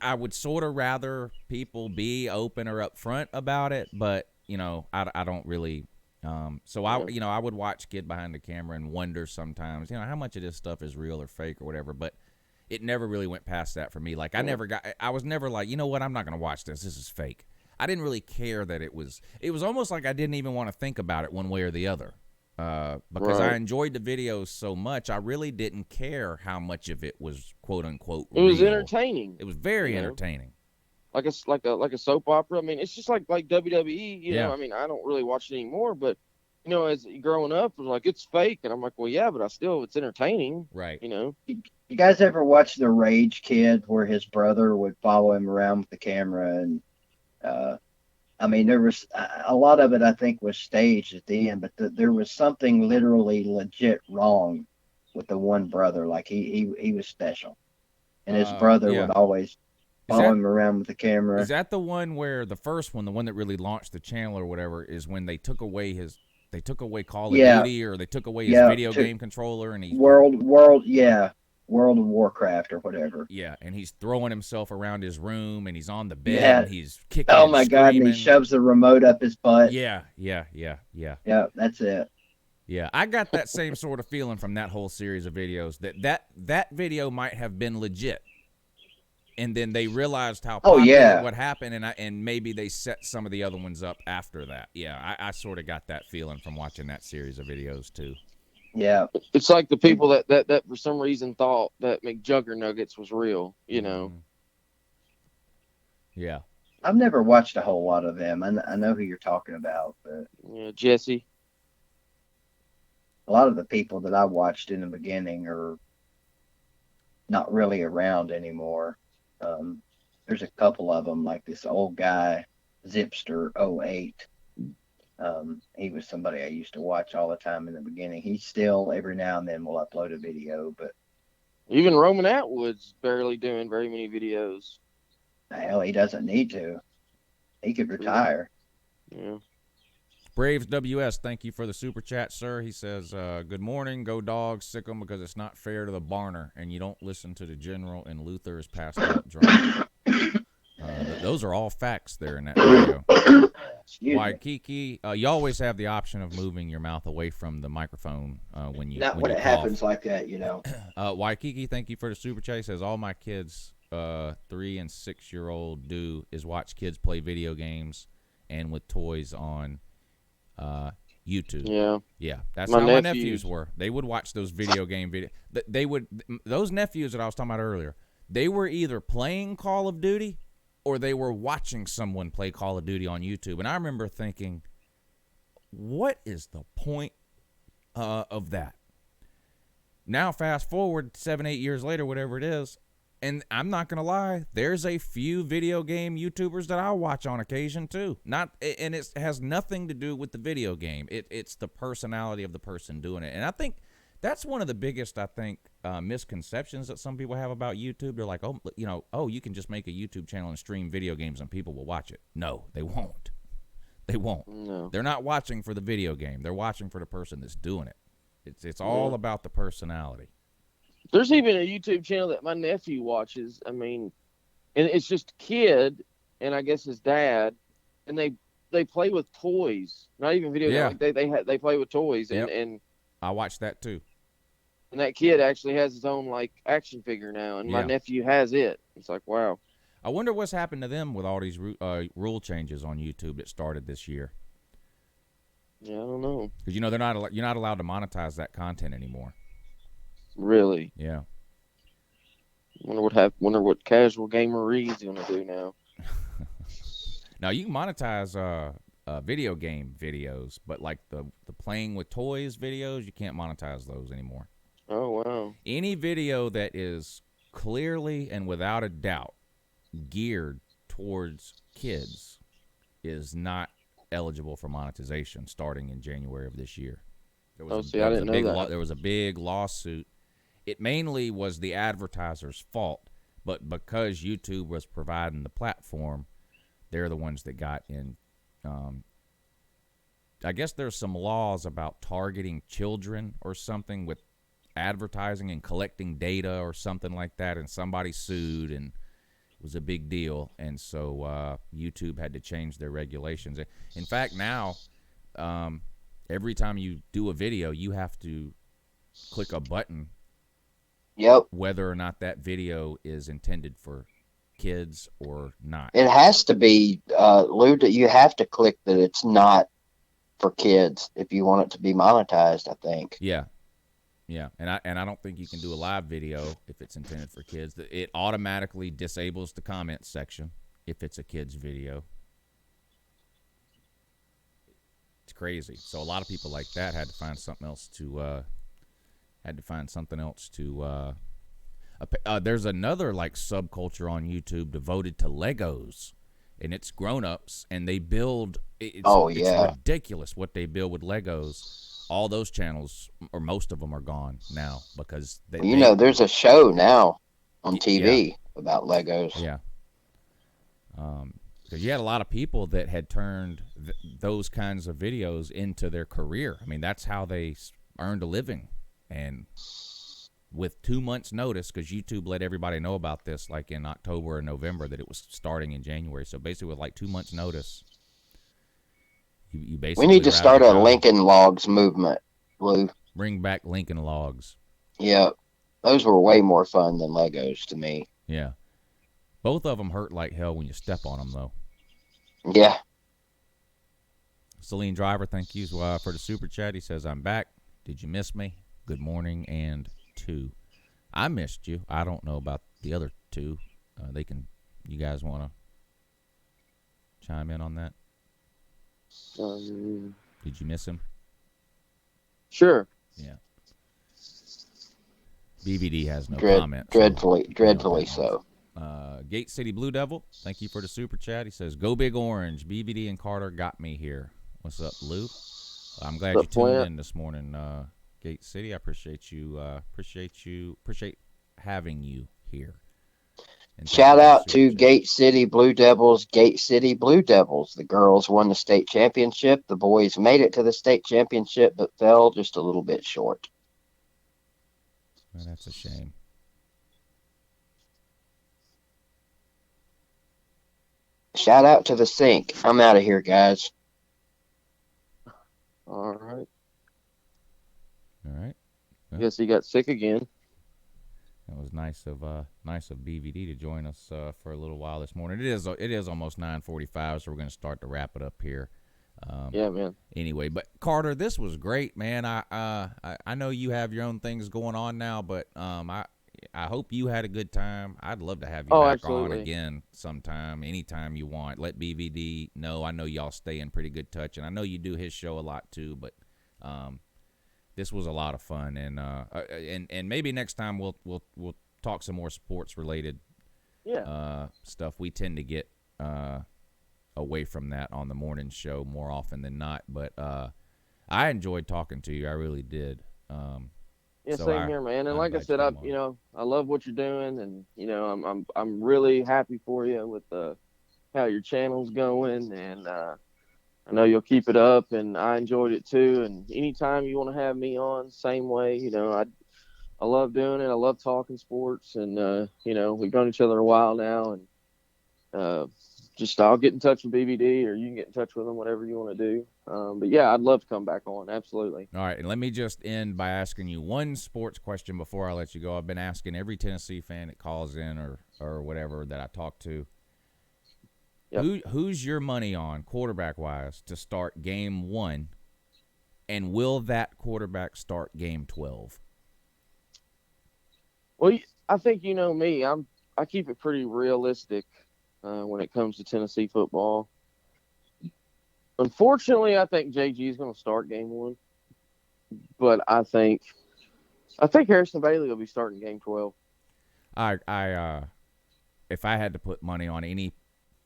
I would sort of rather people be open or upfront about it, but I don't really. I would watch Kid Behind the Camera and wonder sometimes, how much of this stuff is real or fake or whatever. But it never really went past that for me. Like I was never like, you know what, I'm not gonna watch this. This is fake. I didn't really care that it was. It was almost like I didn't even want to think about it one way or the other. Because I enjoyed the videos so much, I really didn't care how much of it was quote unquote real. It was entertaining. It was very entertaining. Like a soap opera. I mean, it's just like WWE. You know, I mean, I don't really watch it anymore, but as growing up, it was like it's fake, and I'm like, well, yeah, but it's entertaining, right? You guys ever watch The Rage Kid, where his brother would follow him around with the camera and I mean, there was a lot of it, I think, was staged at the end, but there was something literally legit wrong with the one brother. Like he was special, and his brother would always follow him around with the camera. Is that the one where the first one, the one that really launched the channel or whatever, is when they took away Call of Duty, or they took away his video game controller, and he World of Warcraft or whatever. Yeah, and he's throwing himself around his room, and he's on the bed, and he's kicking. Oh my God! And he shoves the remote up his butt. Yeah. Yeah, that's it. Yeah, I got that same sort of feeling from that whole series of videos. That video might have been legit, and then they realized how popular what happened, and maybe they set some of the other ones up after that. Yeah, I sort of got that feeling from watching that series of videos too. Yeah, it's like the people that for some reason thought that McJuggernuggets was real, Yeah, I've never watched a whole lot of them. I know who you're talking about, but Jesse. A lot of the people that I watched in the beginning are not really around anymore. There's a couple of them, like this old guy, Zipster08. He was somebody I used to watch all the time in the beginning. He still every now and then will upload a video, but even Roman Atwood's barely doing very many videos. Hell, he doesn't need to. He could retire. Yeah. Braves WS, thank you for the super chat, sir. He says, good morning, go Dogs, sick 'em because it's not fair to the Barner, and you don't listen to the General, and Luther is passed out drunk. Those are all facts there in that video. Waikiki, you always have the option of moving your mouth away from the microphone when you Not when it happens like that, Waikiki, thank you for the super chat. He says, all my kids, 3 and 6 year old, do is watch kids play video games and with toys on YouTube. Yeah, that's how my nephews were. They would watch those video game videos. Those nephews that I was talking about earlier, they were either playing Call of Duty or they were watching someone play Call of Duty on YouTube. And I remember thinking, what is the point of that? Now, fast forward 7-8 years later, whatever it is, and I'm not going to lie, there's a few video game YouTubers that I watch on occasion too. And it has nothing to do with the video game. It's the personality of the person doing it. And I think that's one of the biggest, misconceptions that some people have about YouTube. They're like, you can just make a YouTube channel and stream video games and people will watch it. No, they won't. They won't. No. They're not watching for the video game. They're watching for the person that's doing it. It's all about the personality. There's even a YouTube channel that my nephew watches. I mean, and it's just a kid and I guess his dad, and they play with toys. Not even video games. Like they play with toys, and I watched that too. And that kid actually has his own action figure now, and my nephew has it. It's like, wow. I wonder what's happened to them with all these rule changes on YouTube that started this year. Yeah, I don't know. Because you're not allowed to monetize that content anymore. Really? Yeah. Wonder what Casual Gamer Reed's gonna do now. Now you can monetize video game videos, but like the playing with toys videos, you can't monetize those anymore. Oh, wow. Any video that is clearly and without a doubt geared towards kids is not eligible for monetization starting in January of this year. I didn't know that. There was a big lawsuit. It mainly was the advertiser's fault, but because YouTube was providing the platform, they're the ones that got in. I guess there's some laws about targeting children or something with advertising and collecting data or something like that, and somebody sued, and it was a big deal, and so YouTube had to change their regulations. In fact, now every time you do a video, you have to click a button. Yep. Whether or not that video is intended for kids or not. It has to be, Lou, that you have to click that it's not for kids if you want it to be monetized, I think. Yeah. And I don't think you can do a live video if it's intended for kids. It automatically disables the comment section if it's a kid's video. It's crazy. So a lot of people like that had to find something else to there's another like subculture on YouTube devoted to Legos, and it's grown-ups, and they build. It's ridiculous what they build with Legos. All those channels, or most of them, are gone now because there's a show now on TV about Legos. Yeah. Because you had a lot of people that had turned those kinds of videos into their career. I mean, that's how they earned a living. And with 2 months' notice, because YouTube let everybody know about this like in October or November that it was starting in January. So basically with like 2 months' notice, you basically... We need to start a Lincoln Logs movement, Lou. Bring back Lincoln Logs. Yeah. Those were way more fun than Legos to me. Yeah. Both of them hurt like hell when you step on them, though. Yeah. Celine Driver, thank you for the super chat. He says, I'm back. Did you miss me? Good morning, and two. I missed you. I don't know about the other two. You guys want to chime in on that? Did you miss him? Sure. Yeah. BVD has no comment. Dreadfully so. Gate City Blue Devil, thank you for the super chat. He says, go Big Orange. BVD and Carter got me here. What's up, Lou? I'm glad you tuned in this morning, Gate City. I appreciate you. Appreciate having you here. And shout out to Gate City Blue Devils. Gate City Blue Devils. The girls won the state championship. The boys made it to the state championship, but fell just a little bit short. Well, that's a shame. Shout out to the sink. I'm out of here, guys. All right. Well, guess he got sick again. That was nice of BVD to join us for a little while this morning. It is almost 9:45, so we're going to start to wrap it up here. Yeah, man. Anyway, but Carter, this was great, man. I know you have your own things going on now, but I hope you had a good time. I'd love to have you back on again sometime, anytime you want. Let BVD know. I know y'all stay in pretty good touch, and I know you do his show a lot too. But this was a lot of fun, and maybe next time we'll talk some more sports related stuff. We tend to get away from that on the morning show more often than not. But I enjoyed talking to you. I really did. Yeah, so same here, man. And like I said, I love what you're doing, and I'm really happy for you with how your channel's going, and I know you'll keep it up, and I enjoyed it too. And anytime you want to have me on, same way, I love doing it. I love talking sports, and we've known each other a while now, and I'll get in touch with BBD, or you can get in touch with them, whatever you want to do. But yeah, I'd love to come back on. Absolutely. All right. And let me just end by asking you one sports question before I let you go. I've been asking every Tennessee fan that calls in or whatever that I talk to. Yep. Who's your money on, quarterback wise, to start game 1? And will that quarterback start game 12? Well, I think you know me. I keep it pretty realistic when it comes to Tennessee football. Unfortunately, I think JG is going to start game 1, but I think Harrison Bailey will be starting game 12. If I had to put money on any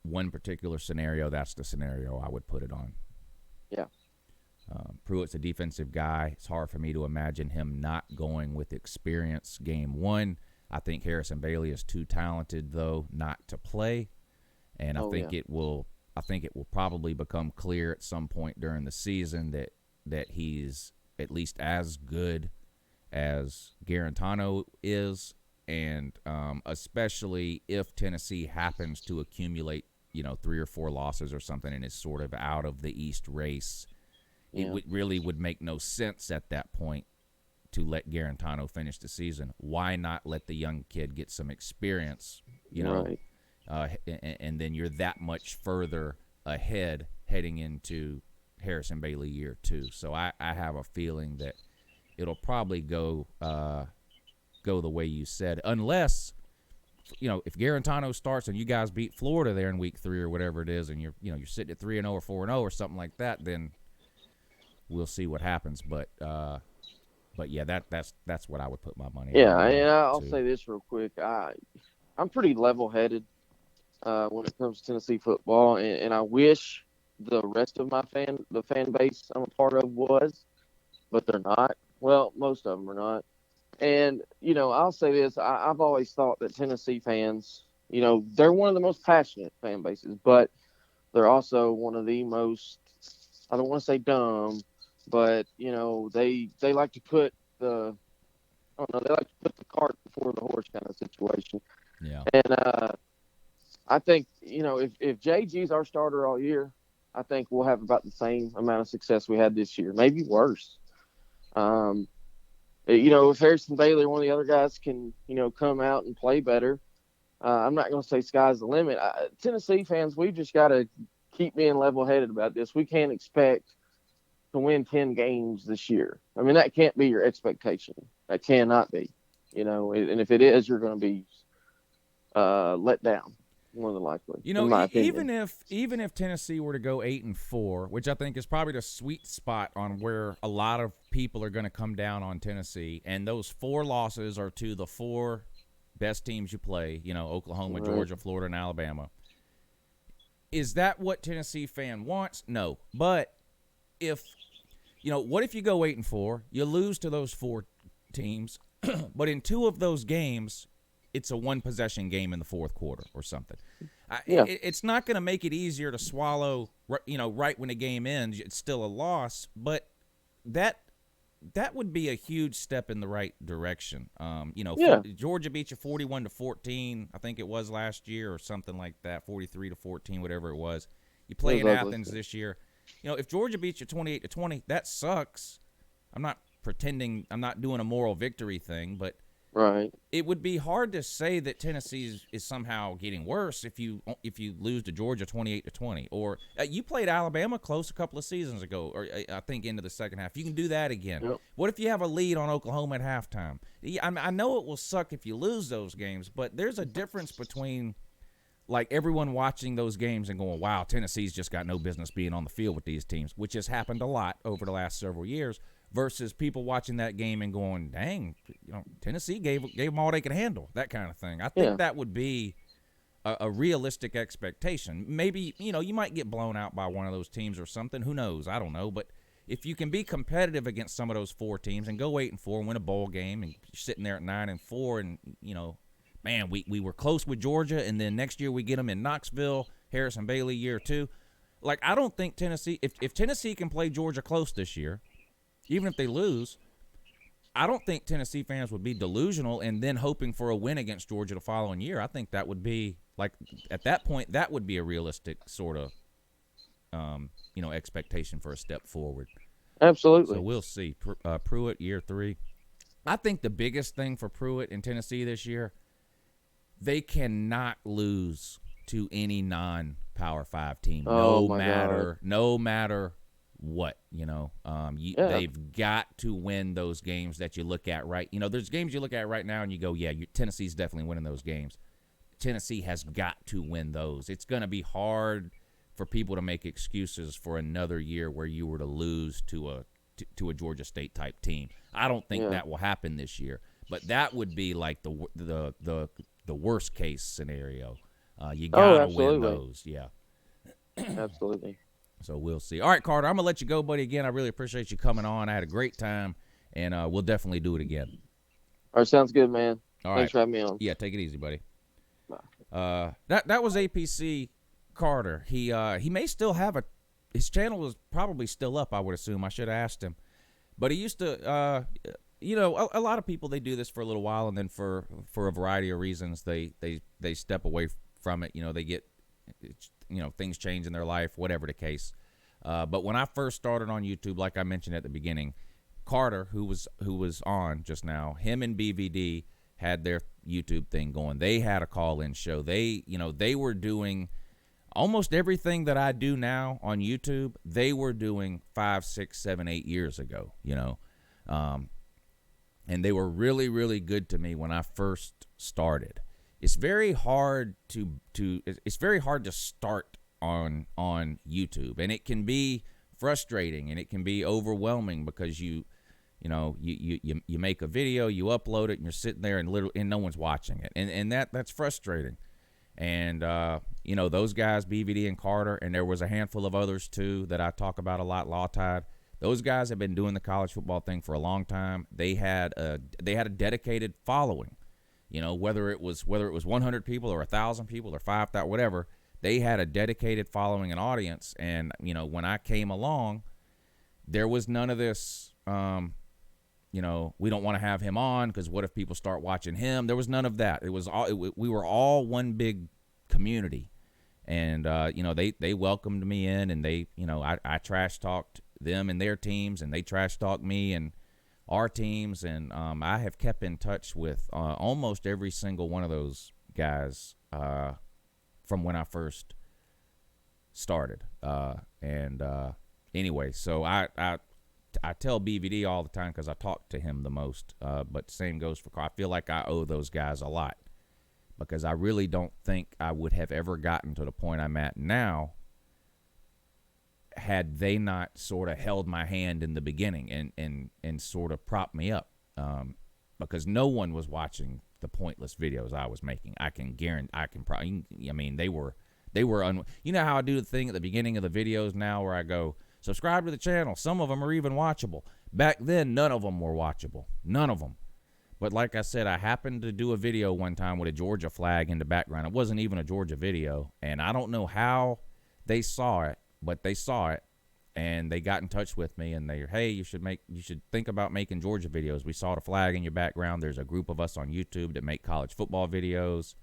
one particular scenario, that's the scenario I would put it on. Yeah. Pruitt's a defensive guy. It's hard for me to imagine him not going with experience game 1. I think Harrison Bailey is too talented, though, not to play, and I think it will probably become clear at some point during the season that he's at least as good as Garantano is, and especially if Tennessee happens to accumulate, 3 or 4 losses or something and is sort of out of the East race, it really would make no sense at that point to let Garantano finish the season. Why not let the young kid get some experience, Right. And then you're that much further ahead heading into Harrison Bailey year 2. So I have a feeling that it'll probably go the way you said, unless if Garantano starts and you guys beat Florida there in week 3 or whatever it is, and you're sitting at 3-0 or 4-0 or something like that, then we'll see what happens. But yeah, that's what I would put my money on. Yeah, and I'll say this real quick. I'm pretty level-headed when it comes to Tennessee football, and I wish the rest of the fan base I'm a part of was, but they're not. Well, most of them are not. And, I'll say this. I've always thought that Tennessee fans, they're one of the most passionate fan bases, but they're also one of the most, I don't want to say dumb, but, they like to put they like to put the cart before the horse kind of situation. Yeah. And I think, if JG's our starter all year, I think we'll have about the same amount of success we had this year, maybe worse. If Harrison Bailey or one of the other guys can, come out and play better, I'm not going to say sky's the limit. Tennessee fans, we just got to keep being level-headed about this. We can't expect to win 10 games this year. I mean, that can't be your expectation. That cannot be. And if it is, you're going to be let down. More than likely, in my opinion. even if Tennessee were to go 8-4, which I think is probably the sweet spot on where a lot of people are going to come down on Tennessee, and those 4 losses are to the 4 best teams you play, Oklahoma, Right. Georgia, Florida, and Alabama. Is that what Tennessee fan wants? No. But what if you go 8-4, you lose to those 4 teams, but in 2 of those games, it's a 1-possession game in the fourth quarter or something. It's not going to make it easier to swallow, right when the game ends. It's still a loss, but that would be a huge step in the right direction. Georgia beat you 41-14, I think it was last year, or something like that, 43-14, whatever it was. You play in Athens this year. If Georgia beats you 28-20, that sucks. I'm not pretending, I'm not doing a moral victory thing, but right. It would be hard to say that Tennessee is somehow getting worse if you lose to Georgia 28-20, or you played Alabama close a couple of seasons ago, or I think into the second half. You can do that again. Yep. What if you have a lead on Oklahoma at halftime? I know it will suck if you lose those games, but there's a difference between like everyone watching those games and going, "Wow, Tennessee's just got no business being on the field with these teams," which has happened a lot over the last several years. Versus people watching that game and going, dang, Tennessee gave them all they could handle, that kind of thing. I think that would be a realistic expectation. Maybe, you might get blown out by one of those teams or something. Who knows? I don't know. But if you can be competitive against some of those 4 teams and go 8-4 and win a bowl game, and you're sitting there at 9-4 and, man, we were close with Georgia, and then next year we get them in Knoxville, Harrison Bailey year 2. Like, I don't think Tennessee, if Tennessee can play Georgia close this year, even if they lose, I don't think Tennessee fans would be delusional and then hoping for a win against Georgia the following year. I think that would be, like, at that point, that would be a realistic sort of, expectation for a step forward. Absolutely. So we'll see. Pruitt, year 3. I think the biggest thing for Pruitt in Tennessee this year, they cannot lose to any non-Power 5 team, no matter what, they've got to win those games that you look at right. There's games you look at right now and you go, yeah, Tennessee's definitely winning those games. Tennessee has got to win those. It's going to be hard for people to make excuses for another year where you were to lose to a Georgia State type team. I don't think that will happen this year, but that would be like the worst case scenario. You gotta win those, Absolutely. So we'll see. All right, Carter, I'm gonna let you go, buddy. Again, I really appreciate you coming on. I had a great time, and we'll definitely do it again. All right, sounds good, man. All Thanks for having me on. Yeah, take it easy, buddy. Bye. That was APC Carter. He may still have his channel is probably still up, I would assume. I should have asked him. But he used to, a lot of people, they do this for a little while, and then for a variety of reasons, they step away from it. They get, things change in their life, whatever the case. But when I first started on YouTube, like I mentioned at the beginning, Carter, who was on just now, him and BVD had their YouTube thing going. They had a call-in show. They were doing almost everything that I do now on YouTube. They were doing 5, 6, 7, 8 years ago. And they were really, really good to me when I first started. It's very hard to start on YouTube, and it can be frustrating and it can be overwhelming because you make a video, you upload it, and you're sitting there and no one's watching it, and that's frustrating. And those guys, BVD and Carter, and there was a handful of others too that I talk about a lot, Law Tide. Those guys have been doing the college football thing for a long time. They had a dedicated following. Whether it was 100 people or 1,000 people or 5,000, whatever, they had a dedicated following and audience. And when I came along, there was none of this. We don't want to have him on because what if people start watching him? There was none of that. It was all we were all one big community, and they welcomed me in, and I trash talked them and their teams, and they trash talked me and our teams, and I have kept in touch with almost every single one of those guys from when I first started. Anyway, so I tell BVD all the time because I talk to him the most, but same goes for Carl. I feel like I owe those guys a lot because I really don't think I would have ever gotten to the point I'm at now had they not sort of held my hand in the beginning and sort of propped me up, because no one was watching the pointless videos I was making. They were you know how I do the thing at the beginning of the videos now where I go, subscribe to the channel. Some of them are even watchable. Back then, none of them were watchable. None of them. But like I said, I happened to do a video one time with a Georgia flag in the background. It wasn't even a Georgia video, and I don't know how they saw it, but they saw it, and they got in touch with me, and hey, you should think about making Georgia videos. We saw the flag in your background. There's a group of us on YouTube that make college football videos.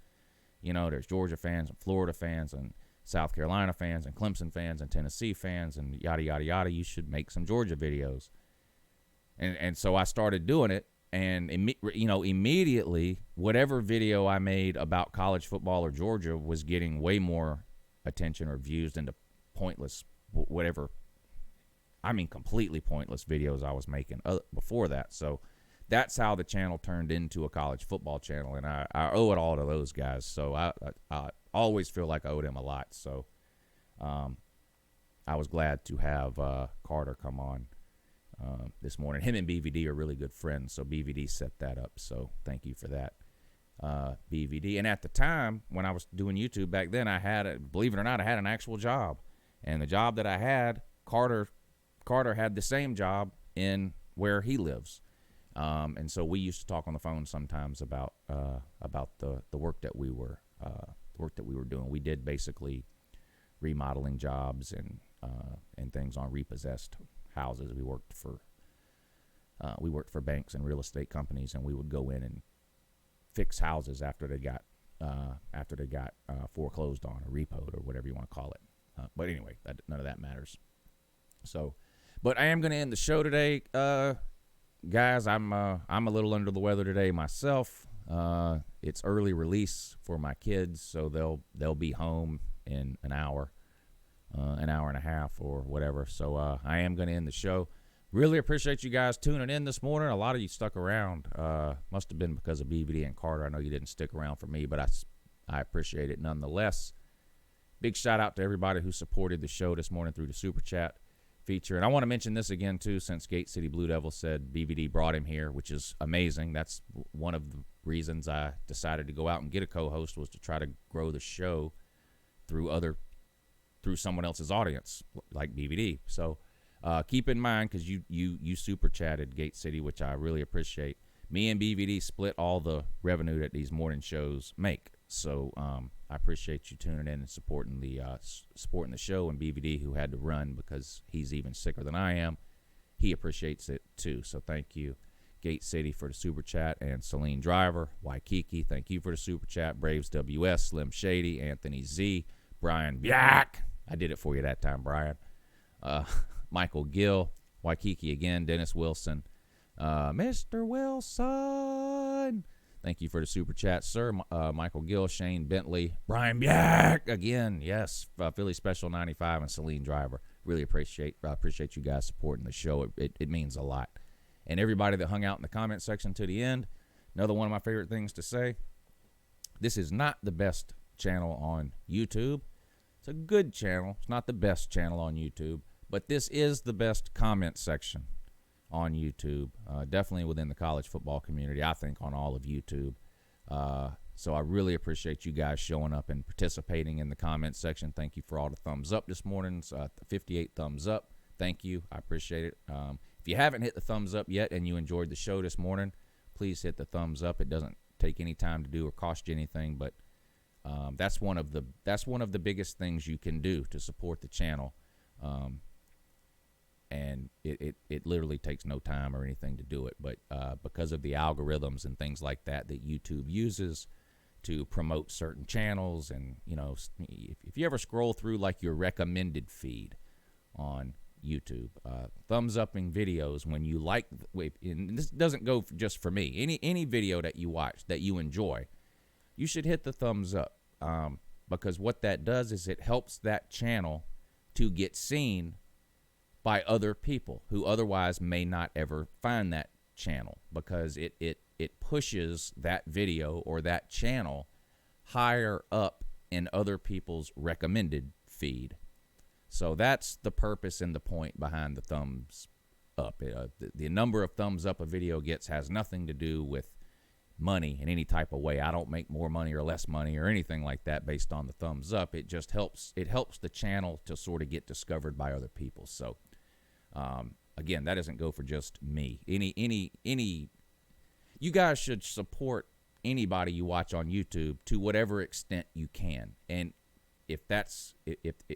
There's Georgia fans and Florida fans and South Carolina fans and Clemson fans and Tennessee fans and yada, yada, yada. You should make some Georgia videos. And so I started doing it, and immediately whatever video I made about college football or Georgia was getting way more attention or views than the pointless, completely pointless videos I was making before that. So that's how the channel turned into a college football channel, and I owe it all to those guys. So I always feel like I owe them a lot. So I was glad to have Carter come on this morning. Him and BVD are really good friends, so BVD set that up. So thank you for that, BVD. And at the time when I was doing YouTube back then, believe it or not, I had an actual job. And the job that I had, Carter had the same job in where he lives. And so we used to talk on the phone sometimes about the work that we were doing. We did basically remodeling jobs and things on repossessed houses. We worked for banks and real estate companies, and we would go in and fix houses after they got foreclosed on or repoed or whatever you want to call it. But anyway, none of that matters. So, but I am going to end the show today. Guys, I'm a little under the weather today myself. It's early release for my kids, so they'll be home in an hour and a half or whatever. So I am going to end the show. Really appreciate you guys tuning in this morning. A lot of you stuck around. Must have been because of BVD and Carter. I know you didn't stick around for me, but I appreciate it nonetheless. big shout out to everybody who supported the show this morning through the Super Chat feature. And I want to mention this again, too, since Gate City Blue Devil said BVD brought him here, which is amazing. That's one of the reasons I decided to go out and get a co-host, was to try to grow the show through someone else's audience, like BVD. So keep in mind, because you super chatted Gate City, which I really appreciate. Me and BVD split all the revenue that these morning shows make. So I appreciate you tuning in and supporting the show, and BVD, who had to run because he's even sicker than I am. He appreciates it too. So thank you, Gate City, for the super chat, and Celine Driver, Waikiki, thank you for the super chat. Braves WS, Slim Shady, Anthony Z, Brian Byak, I did it for you that time, Brian. Michael Gill, Waikiki again, Dennis Wilson, Mr. Wilson, thank you for the super chat, sir. Michael Gill, Shane Bentley, Brian Byak again, yes, Philly Special 95, and Celine Driver. Really appreciate you guys supporting the show. It means a lot. And everybody that hung out in the comment section to the end, another one of my favorite things to say, this is not the best channel on YouTube. It's a good channel. It's not the best channel on YouTube, but this is the best comment section on YouTube, definitely within the college football community, I think, on all of YouTube. So I really appreciate you guys showing up and participating in the comment section. Thank you for all the thumbs up this morning. 58 thumbs up. Thank you. I appreciate it. If you haven't hit the thumbs up yet and you enjoyed the show this morning, please hit the thumbs up. It doesn't take any time to do or cost you anything, but that's one of the biggest things you can do to support the channel. And it literally takes no time or anything to do it, but because of the algorithms and things like that YouTube uses to promote certain channels, and if you ever scroll through like your recommended feed on YouTube, thumbs upping videos when you like, and this doesn't go just for me, any video that you watch that you enjoy, you should hit the thumbs up, because what that does is it helps that channel to get seen by other people who otherwise may not ever find that channel, because it pushes that video or that channel higher up in other people's recommended feed. So that's the purpose and the point behind the thumbs up. The number of thumbs up a video gets has nothing to do with money in any type of way. I don't make more money or less money or anything like that based on the thumbs up. It just helps the channel to sort of get discovered by other people. So again, that doesn't go for just me. You guys should support anybody you watch on YouTube to whatever extent you can. And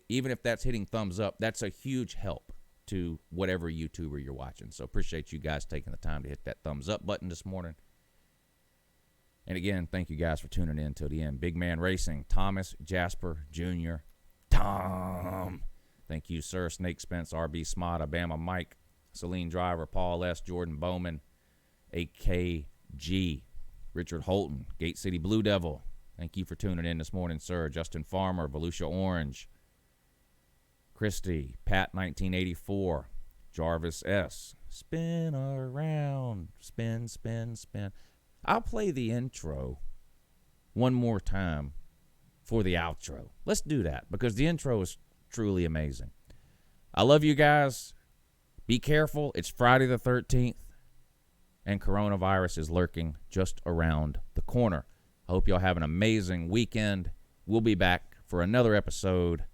even if that's hitting thumbs up, that's a huge help to whatever YouTuber you're watching. So appreciate you guys taking the time to hit that thumbs up button this morning. And again, thank you guys for tuning in till the end. Big Man Racing, Thomas Jasper Jr., Tom. Thank you, sir. Snake Spence, RB Smod, Alabama Mike, Celine Driver, Paul S., Jordan Bowman, AKG, Richard Holton, Gate City Blue Devil. Thank you for tuning in this morning, sir. Justin Farmer, Volusia Orange, Christy, Pat 1984, Jarvis S., Spin around, spin, spin, spin. I'll play the intro one more time for the outro. Let's do that, because the intro is truly amazing. I love you guys. Be careful. It's Friday the 13th, and coronavirus is lurking just around the corner. I hope y'all have an amazing weekend. We'll be back for another episode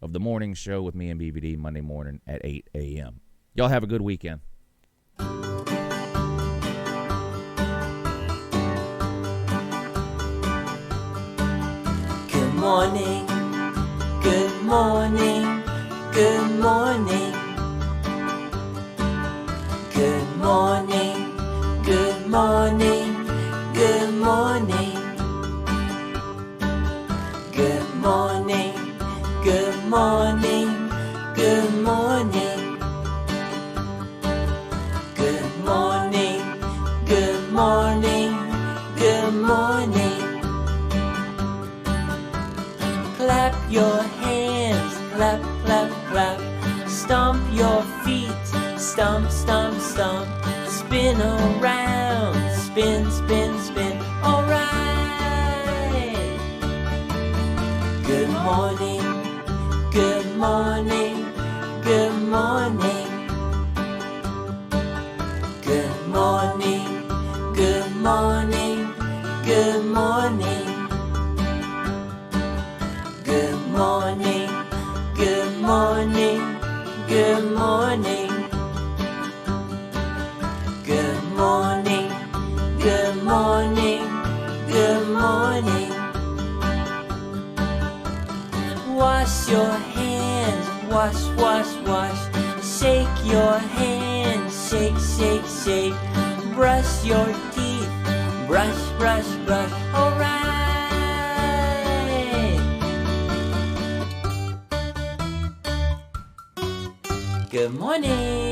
of the morning show with me and BVD Monday morning at 8 a.m. Y'all have a good weekend. Good morning, good morning, good morning. Good morning, good morning, good morning. Good morning, good morning, good morning. Good morning, good morning, good morning. Clap your hands, clap, clap, clap. Stomp your feet, stomp, stomp, stomp. Spin around, spin, spin, spin. All right. Good morning, good morning, good morning. Good morning, good morning, good morning. Good morning, good morning, good morning. Good morning, good morning, good morning. Wash your hands, wash, wash, wash. Shake your hands, shake, shake, shake. Brush your teeth, brush, brush, brush. All right. Good morning.